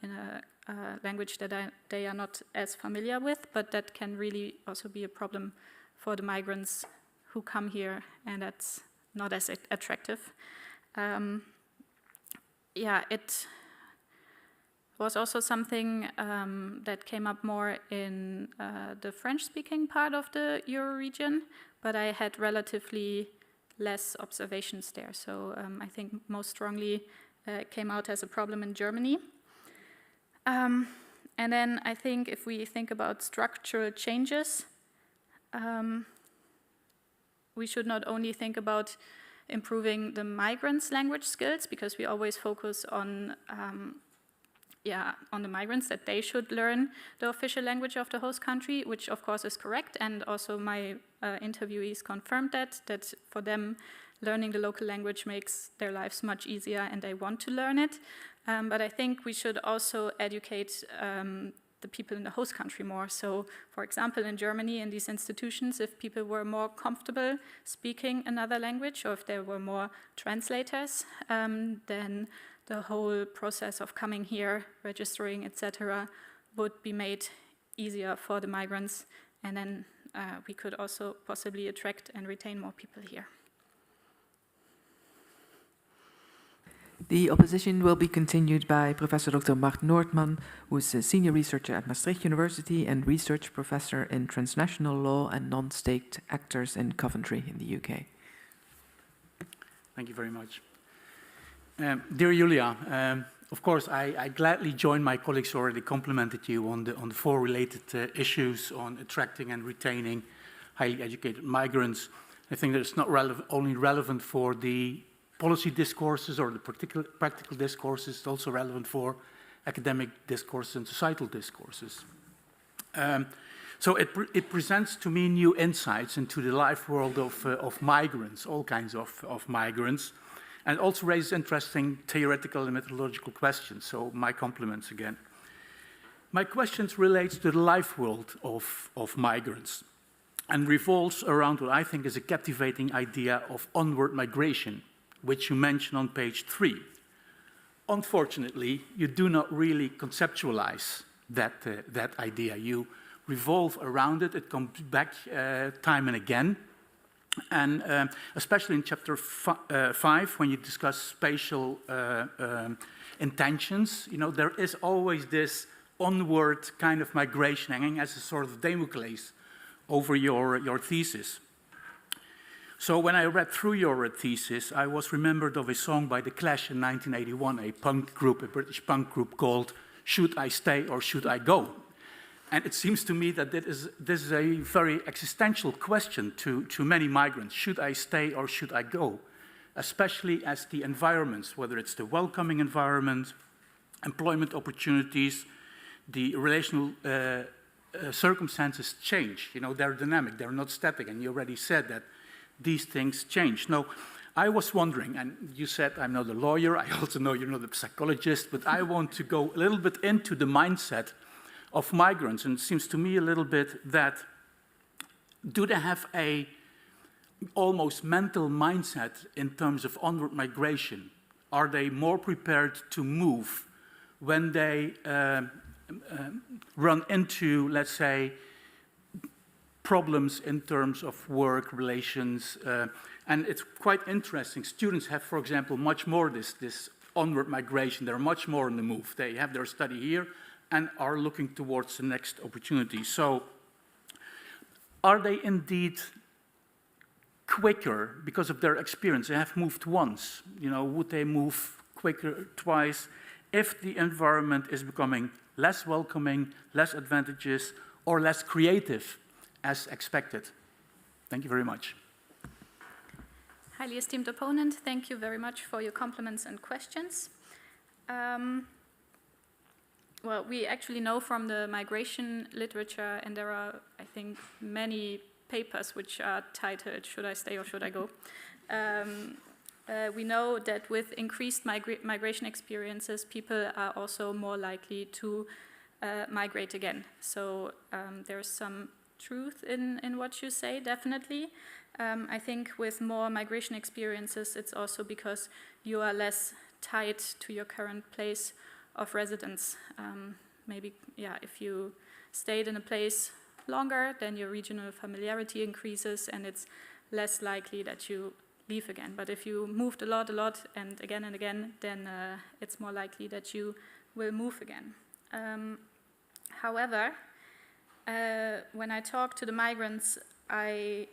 language that they are not as familiar with, but that can really also be a problem for the migrants who come here, and that's not as attractive. It was also something that came up more in the French-speaking part of the Euro region, but I had relatively less observations there. So I think most strongly came out as a problem in Germany. And then I think if we think about structural changes, we should not only think about improving the migrants' language skills, because we always focus on the migrants, that they should learn the official language of the host country, which of course is correct, and also my interviewees confirmed that for them learning the local language makes their lives much easier and they want to learn it. But I think we should also educate the people in the host country more. So, for example, in Germany, in these institutions, if people were more comfortable speaking another language, or if there were more translators, then the whole process of coming here, registering, etc., would be made easier for the migrants, and then we could also possibly attract and retain more people here. The opposition will be continued by Professor Dr. Mart Noordman, who is a senior researcher at Maastricht University and research professor in transnational law and non-state actors in Coventry in the UK. Thank you very much. Dear Julia, of course, I gladly join my colleagues who already complimented you on the four related issues on attracting and retaining highly educated migrants. I think that it's not only relevant for the policy discourses or the practical discourses, it's also relevant for academic discourses and societal discourses. So it presents to me new insights into the life world of migrants, all kinds of migrants, and also raises interesting theoretical and methodological questions, so my compliments again. My questions relates to the life world of migrants and revolves around what I think is a captivating idea of onward migration, which you mention on page 3. Unfortunately, you do not really conceptualize that idea. You revolve around it. It comes back time and again. And especially in chapter 5, when you discuss spatial intentions, you know, there is always this onward kind of migration hanging as a sort of Damocles over your thesis. So when I read through your thesis, I was remembered of a song by The Clash in 1981, a punk group, a British punk group called Should I Stay or Should I Go? And it seems to me that this is a very existential question to many migrants. Should I stay or should I go? Especially as the environments, whether it's the welcoming environment, employment opportunities, the relational circumstances change. You know, they're dynamic, they're not static, and you already said that these things change. Now, I was wondering, and you said I'm not a lawyer, I also know you're not a psychologist, but I want to go a little bit into the mindset of migrants, and it seems to me a little bit that do they have a almost mental mindset in terms of onward migration? Are they more prepared to move when they run into, let's say, problems in terms of work relations, and it's quite interesting. Students have, for example, much more this onward migration. They're much more on the move. They have their study here and are looking towards the next opportunity. So are they indeed quicker because of their experience? They have moved once. You know, would they move quicker twice if the environment is becoming less welcoming, less advantageous, or less creative as expected? Thank you very much. Highly esteemed opponent, thank you very much for your compliments and questions. Well, we actually know from the migration literature, and there are, I think, many papers which are titled, "Should I Stay or Should I Go?" We know that with increased migration experiences, people are also more likely to migrate again. So there's some truth in what you say, definitely. I think with more migration experiences, it's also because you are less tied to your current place of residence. Maybe, yeah, if you stayed in a place longer, then your regional familiarity increases and it's less likely that you leave again. But if you moved a lot, and again, then it's more likely that you will move again. However, when I talked to the migrants, I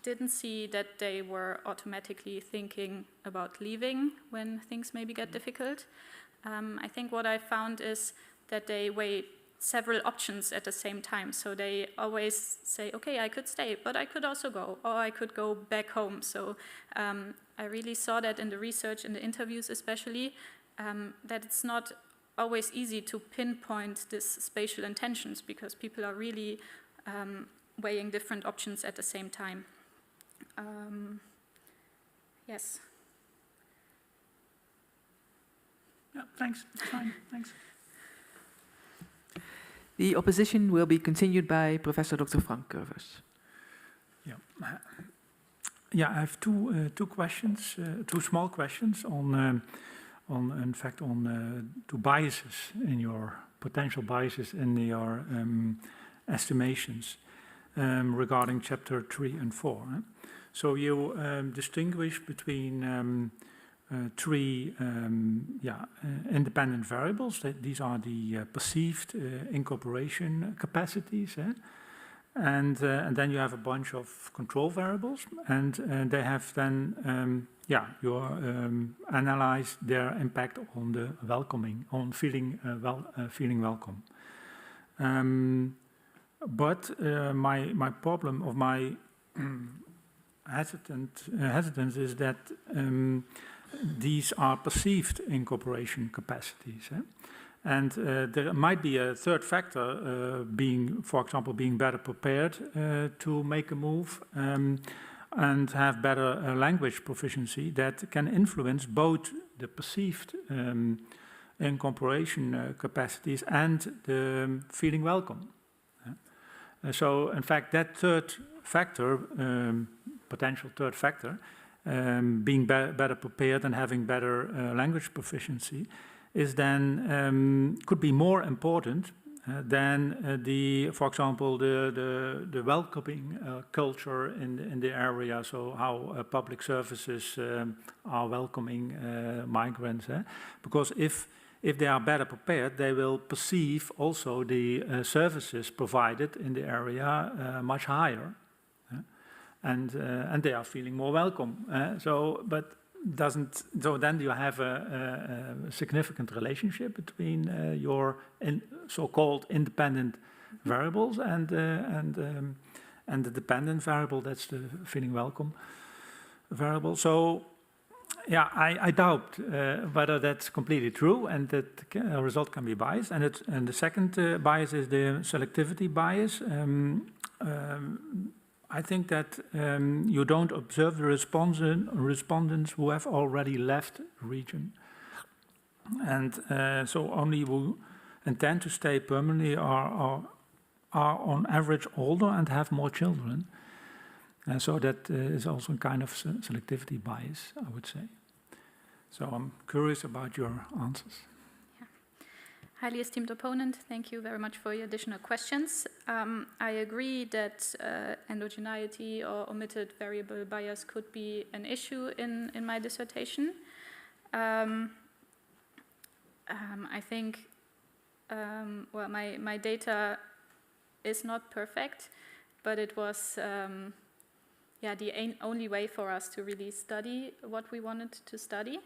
didn't see that they were automatically thinking about leaving when things maybe get difficult. I think what I found is that they weigh several options at the same time. So they always say, okay, I could stay, but I could also go, or I could go back home. So I really saw that in the research, in the interviews especially, that it's not always easy to pinpoint these spatial intentions because people are really weighing different options at the same time. Yes. Yeah, thanks. Fine, thanks. The opposition will be continued by Professor Dr. Frank Curvers. Yeah, I have two questions, two small questions on two biases in your potential biases in your estimations regarding chapter 3 and 4. So you distinguish between three independent variables. These are the perceived incorporation capacities, and then you have a bunch of control variables, and they have then you analyze their impact on the welcoming, on feeling welcome. But my problem of my hesitance is that these are perceived incorporation capacities. And there might be a third factor, for example, being better prepared to make a move and have better language proficiency that can influence both the perceived incorporation capacities and the feeling welcome. So, in fact, that third factor, potential third factor, being better prepared and having better language proficiency, is then could be more important than for example, the welcoming culture in the area. So how public services are welcoming migrants, because if they are better prepared, they will perceive also the services provided in the area much higher. And they are feeling more welcome. So then you have a significant relationship between your so-called independent variables and the dependent variable. That's the feeling welcome variable. So yeah, I doubt whether that's completely true, and that a result can be biased. And the second bias is the selectivity bias. I think that you don't observe the respondents who have already left the region. And so only who intend to stay permanently are on average older and have more children. And so that is also a kind of selectivity bias, I would say. So I'm curious about your answers. Highly esteemed opponent, thank you very much for your additional questions. I agree that endogeneity or omitted variable bias could be an issue in my dissertation. I think, well, my data is not perfect, but it was the only way for us to really study what we wanted to study.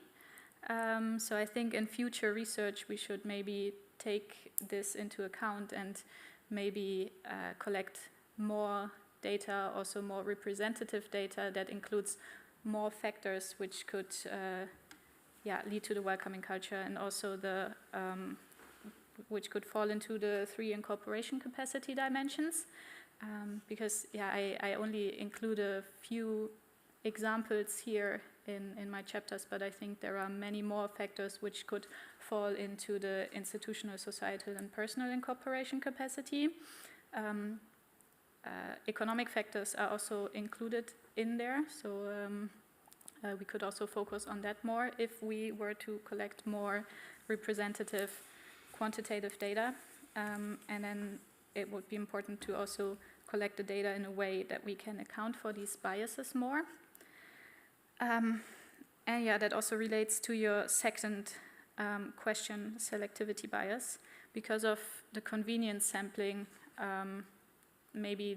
So I think in future research we should maybe take this into account and maybe collect more data, also more representative data that includes more factors which could lead to the welcoming culture, and also the which could fall into the 3 incorporation capacity dimensions. Because I only include a few examples here in my chapters, but I think there are many more factors which could fall into the institutional, societal, and personal incorporation capacity. Economic factors are also included in there, so we could also focus on that more if we were to collect more representative quantitative data. And then it would be important to also collect the data in a way that we can account for these biases more. And that also relates to your second question, selectivity bias. Because of the convenience sampling, maybe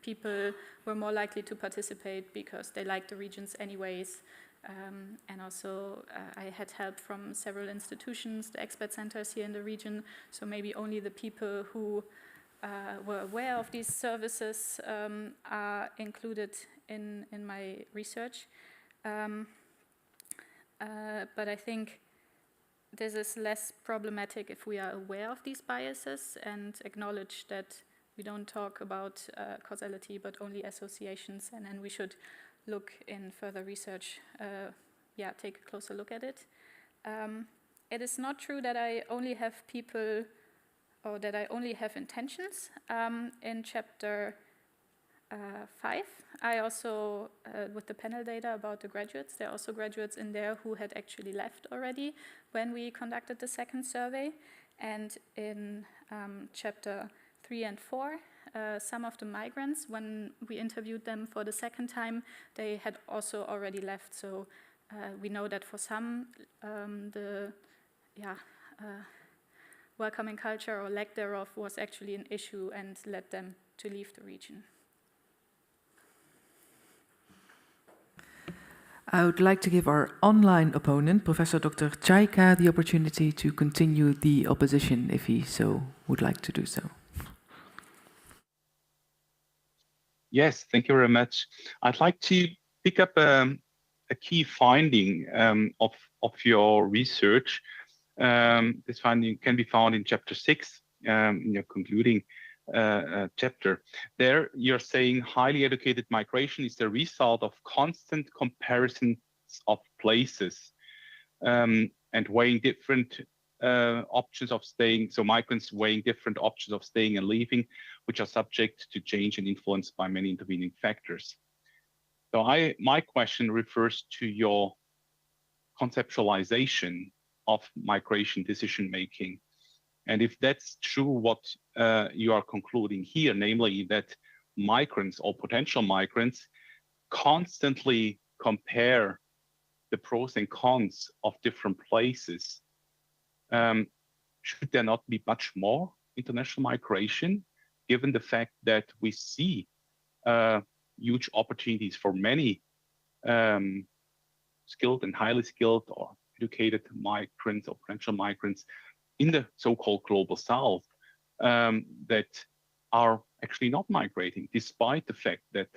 people were more likely to participate because they like the regions anyways. And also I had help from several institutions, the expert centers here in the region, so maybe only the people who were aware of these services are included in my research. But I think this is less problematic if we are aware of these biases and acknowledge that we don't talk about causality but only associations, and then we should look in further research, take a closer look at it. It is not true that I only have people, or that I only have intentions. In chapter 5, I also, with the panel data about the graduates, there are also graduates in there who had actually left already when we conducted the second survey. And in chapter 3 and 4, some of the migrants, when we interviewed them for the second time, they had also already left. So we know that for some, welcoming culture or lack thereof was actually an issue and led them to leave the region. I would like to give our online opponent, Professor Dr. Chaika, the opportunity to continue the opposition if he so would like to do so. Yes, thank you very much. I'd like to pick up a key finding of your research. This finding can be found in chapter 6, in your concluding chapter. There you're saying highly educated migration is the result of constant comparisons of places and weighing different options of staying, so migrants weighing different options of staying and leaving, which are subject to change and influenced by many intervening factors. So my question refers to your conceptualization of migration decision-making. And if that's true, what you are concluding here, namely that migrants or potential migrants constantly compare the pros and cons of different places, should there not be much more international migration, given the fact that we see huge opportunities for many skilled and highly skilled or educated migrants or potential migrants in the so-called global south that are actually not migrating, despite the fact that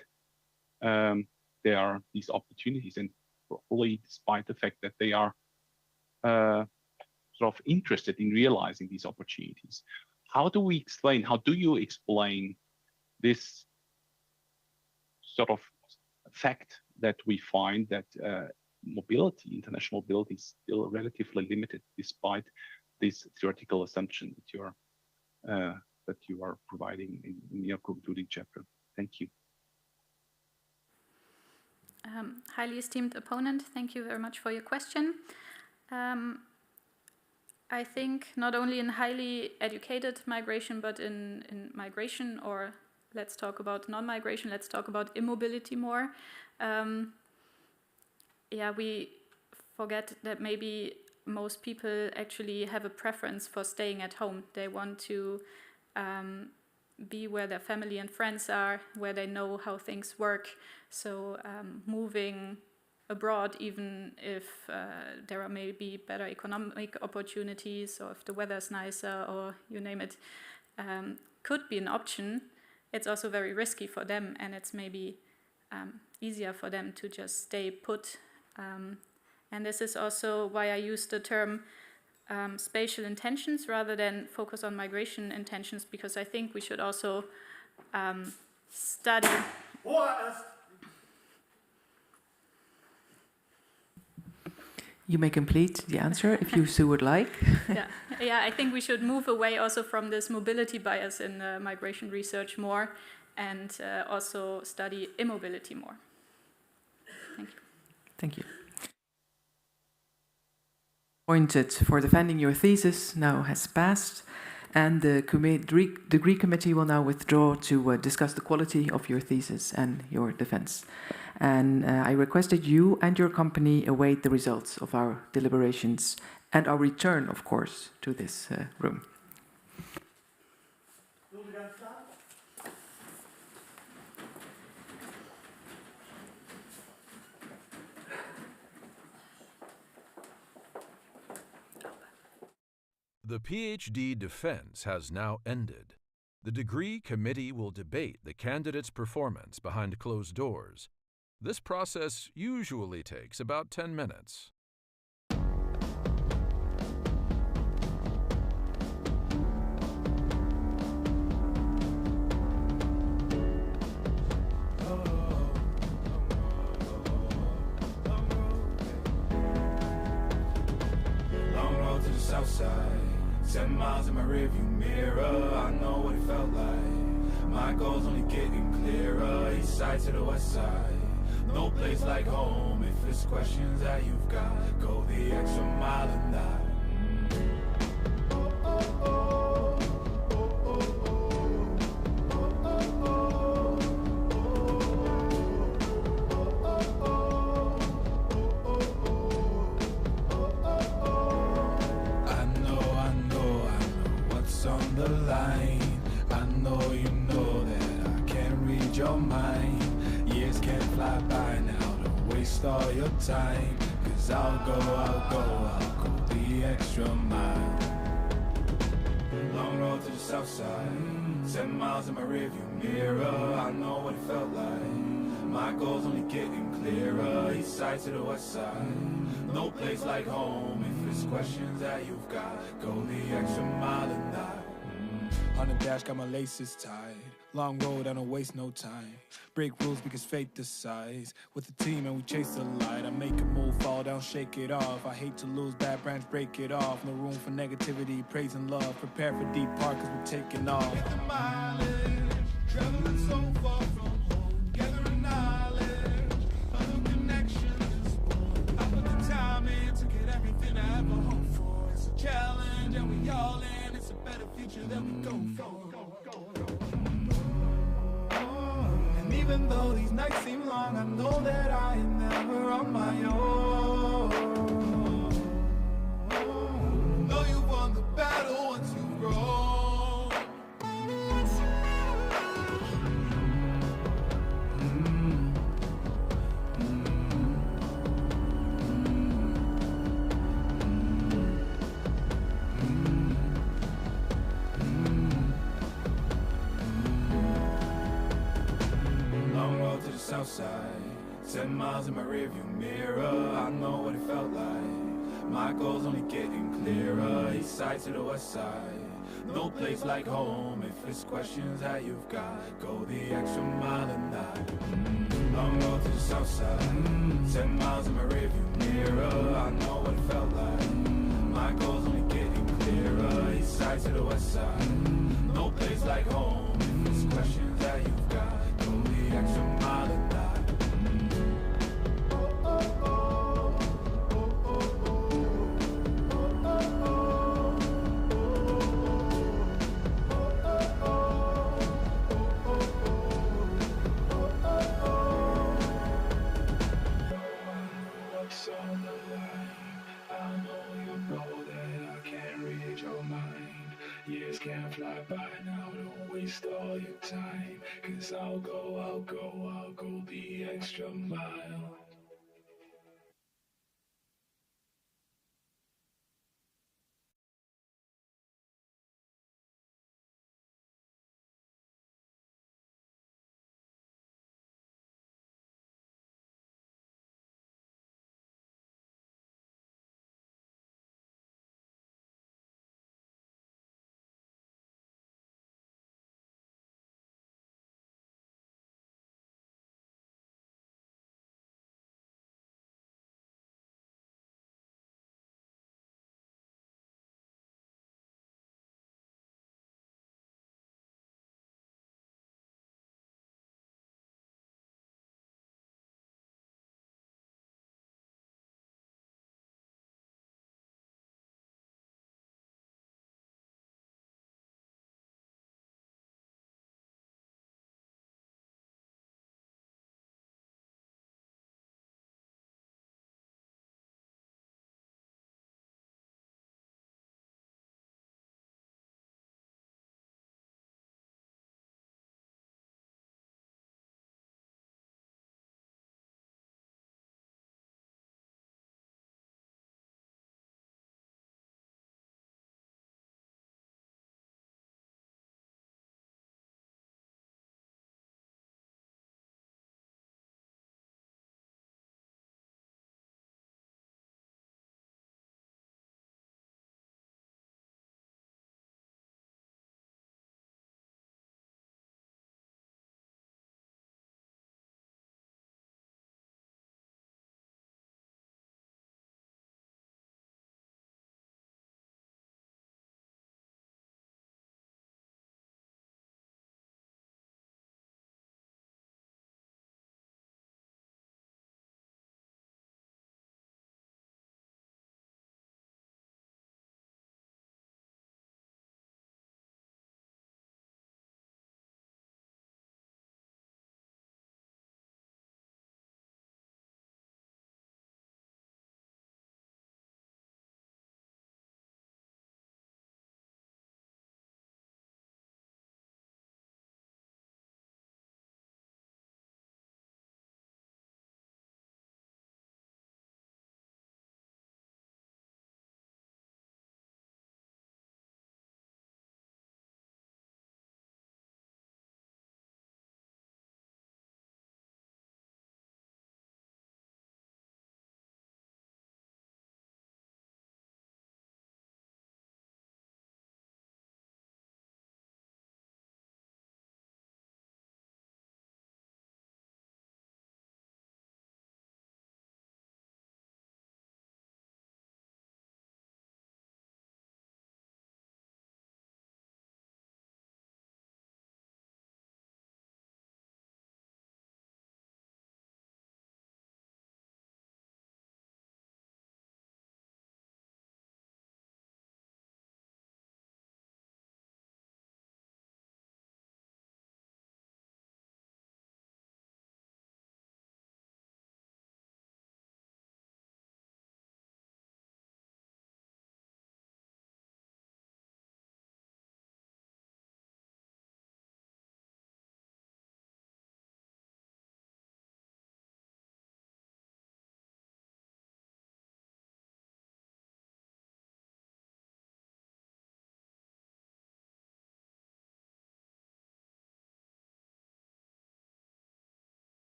there are these opportunities, and probably despite the fact that they are sort of interested in realizing these opportunities. How do you explain this sort of fact that we find that mobility, international mobility, is still relatively limited, despite this theoretical assumption that you are providing in your concluding chapter? Thank you. Highly esteemed opponent, thank you very much for your question. I think not only in highly educated migration, but in migration, or let's talk about non-migration, let's talk about immobility more. We forget that maybe most people actually have a preference for staying at home. They want to be where their family and friends are, where they know how things work. So moving abroad, even if there are maybe better economic opportunities, or if the weather's nicer, or you name it, could be an option. It's also very risky for them, and it's maybe easier for them to just stay put. And this is also why I use the term spatial intentions rather than focus on migration intentions, because I think we should also study. You may complete the answer if you so would like. Yeah, I think we should move away also from this mobility bias in migration research more, and also study immobility more. Thank you. Thank you. Appointed for defending your thesis now has passed, and the degree committee will now withdraw to discuss the quality of your thesis and your defense. And I request that you and your company await the results of our deliberations and our return, of course, to this room. The PhD defense has now ended. The degree committee will debate the candidate's performance behind closed doors. This process usually takes about 10 minutes. Long road to the south side. 10 miles in my rearview mirror, I know what it felt like. My goal's only getting clearer, east side to the west side. No place like home, if it's questions that you've got, go the extra mile and that. On the line, I know you know that I can't read your mind. Years can't fly by now, don't waste all your time. Cause I'll go the extra mile. Long road to the south side, 10 miles in my rearview mirror, I know what it felt like. My goal's only getting clearer, east side to the west side. No place like home, if it's questions that you've got, go the extra mile and that. On the dash, got my laces tied. Long road, I don't waste no time. Break rules because fate decides. With the team and we chase the light. I make a move, fall down, shake it off. I hate to lose that branch, break it off. No room for negativity, praise and love. Prepare for deep part cause we're taking off. Hit the mileage, traveling so far from home. Gathering knowledge, other connections. I put the time in to get everything I ever hoped for. It's a challenge and we all in. It's a better future that we go for. And even though these nights seem long, I know that I am never on my own. Know you won the battle once you've grown. South side, 10 miles in my rearview mirror, I know what it felt like. My goal's only getting clearer, east side to the west side. No place like home, if it's questions that you've got, go the extra mile and that. Long road to the south side, 10 miles in my rearview mirror, I know what it felt like. My goal's only getting clearer, east side to the west side. No place like home, if it's questions that you've got, go the extra mile and that. Years can't fly by now, don't waste all your time. Cause I'll go the extra mile.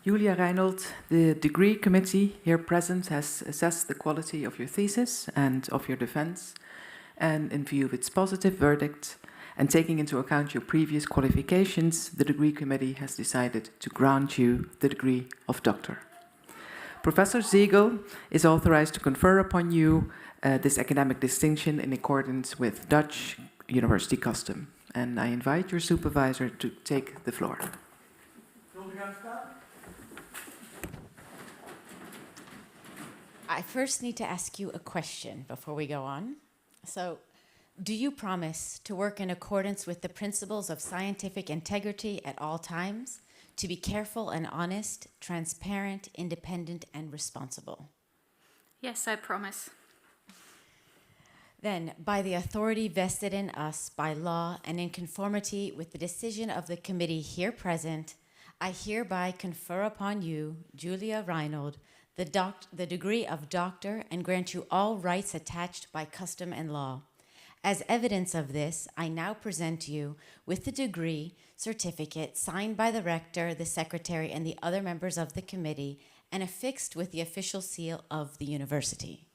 Julia Reinold, the degree committee here present has assessed the quality of your thesis and of your defense, and in view of its positive verdict, and taking into account your previous qualifications, the degree committee has decided to grant you the degree of doctor. Professor Ziegel is authorized to confer upon you this academic distinction in accordance with Dutch university custom. And I invite your supervisor to take the floor. I first need to ask you a question before we go on. So, do you promise to work in accordance with the principles of scientific integrity at all times, to be careful and honest, transparent, independent, and responsible? Yes, I promise. Then, by the authority vested in us by law and in conformity with the decision of the committee here present, I hereby confer upon you, Julia Reinold, the degree of doctor and grant you all rights attached by custom and law. As evidence of this, I now present you with the degree certificate signed by the rector, the secretary, and the other members of the committee, and affixed with the official seal of the university.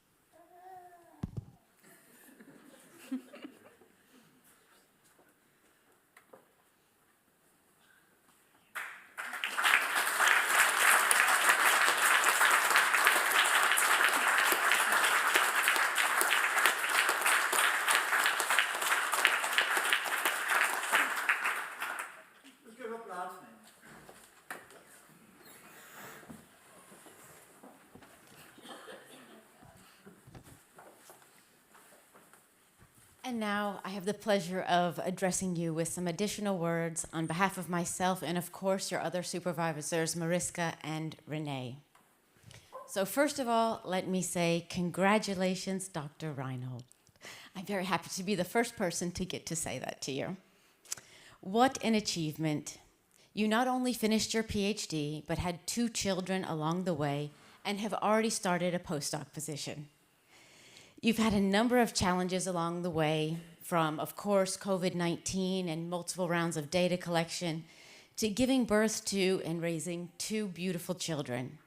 And now I have the pleasure of addressing you with some additional words on behalf of myself and, of course, your other supervisors, Mariska and Renee. So first of all, let me say congratulations, Dr. Reinold. I'm very happy to be the first person to get to say that to you. What an achievement. You not only finished your PhD, but had 2 children along the way and have already started a postdoc position. You've had a number of challenges along the way, from, of course, COVID-19 and multiple rounds of data collection, to giving birth to and raising 2 beautiful children,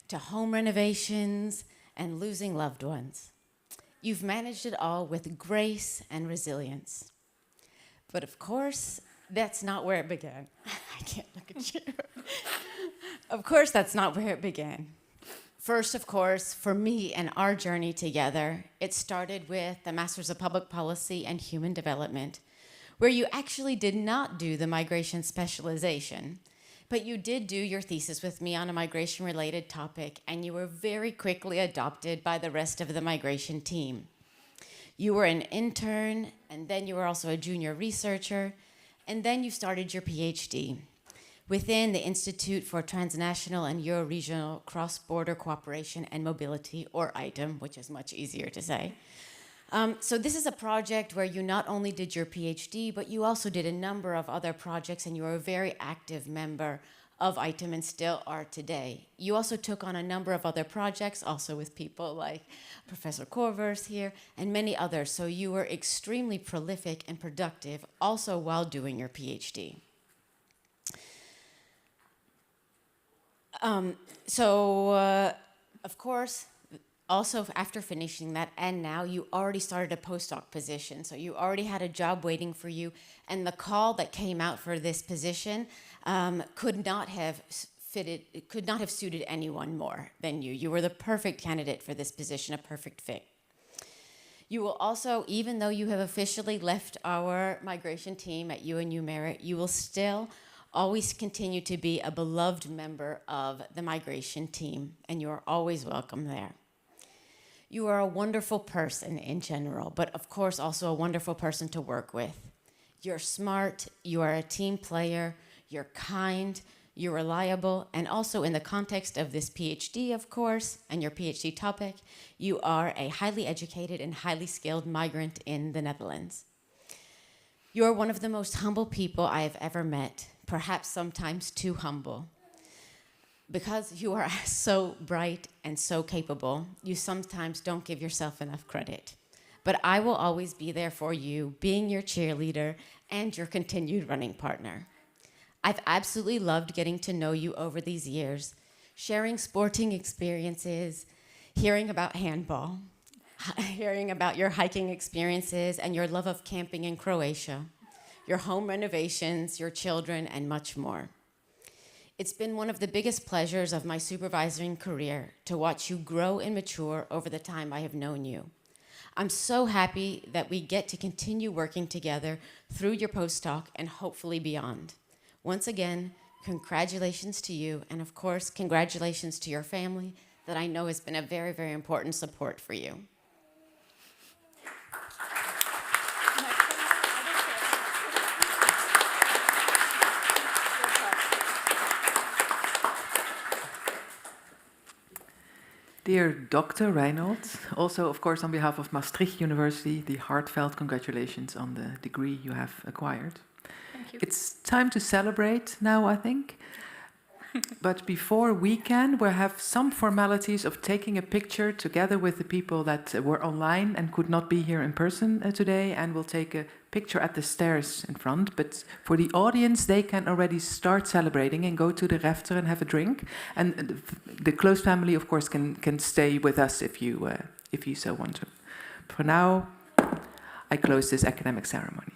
to home renovations and losing loved ones. You've managed it all with grace and resilience. But of course, that's not where it began. I can't look at you. Of course, that's not where it began. First, of course, for me and our journey together, it started with the Masters of Public Policy and Human Development, where you actually did not do the migration specialization, but you did do your thesis with me on a migration-related topic, and you were very quickly adopted by the rest of the migration team. You were an intern, and then you were also a junior researcher, and then you started your PhD within the Institute for Transnational and Euro-Regional Cross-Border Cooperation and Mobility, or ITEM, which is much easier to say. So this is a project where you not only did your PhD, but you also did a number of other projects, and you were a very active member of ITEM and still are today. You also took on a number of other projects, also with people like Professor Korvers here, and many others. So you were extremely prolific and productive, also while doing your PhD. Of course, also after finishing that, and now you already started a postdoc position, so you already had a job waiting for you, and the call that came out for this position could not have suited anyone more than you. You were the perfect candidate for this position, a perfect fit. You will also, even though you have officially left our migration team at UNU Merit, you will still always continue to be a beloved member of the migration team, and you are always welcome there. You are a wonderful person in general, but of course also a wonderful person to work with. You're smart, you are a team player, you're kind, you're reliable, and also in the context of this PhD, of course, and your PhD topic, you are a highly educated and highly skilled migrant in the Netherlands. You are one of the most humble people I have ever met, perhaps sometimes too humble. Because you are so bright and so capable, you sometimes don't give yourself enough credit. But I will always be there for you, being your cheerleader and your continued running partner. I've absolutely loved getting to know you over these years, sharing sporting experiences, hearing about handball, hearing about your hiking experiences and your love of camping in Croatia, your home renovations, your children, and much more. It's been one of the biggest pleasures of my supervising career to watch you grow and mature over the time I have known you. I'm so happy that we get to continue working together through your postdoc and hopefully beyond. Once again, congratulations to you, and of course, congratulations to your family that I know has been a very, very important support for you. Dear Dr. Reinold, also, of course, on behalf of Maastricht University, the heartfelt congratulations on the degree you have acquired. Thank you. It's time to celebrate now, I think. But before we can, we'll have some formalities of taking a picture together with the people that were online and could not be here in person today, and we'll take a picture at the stairs in front. But for the audience, they can already start celebrating and go to the Refter and have a drink. And the close family, of course, can stay with us if you so want to. For now, I close this academic ceremony.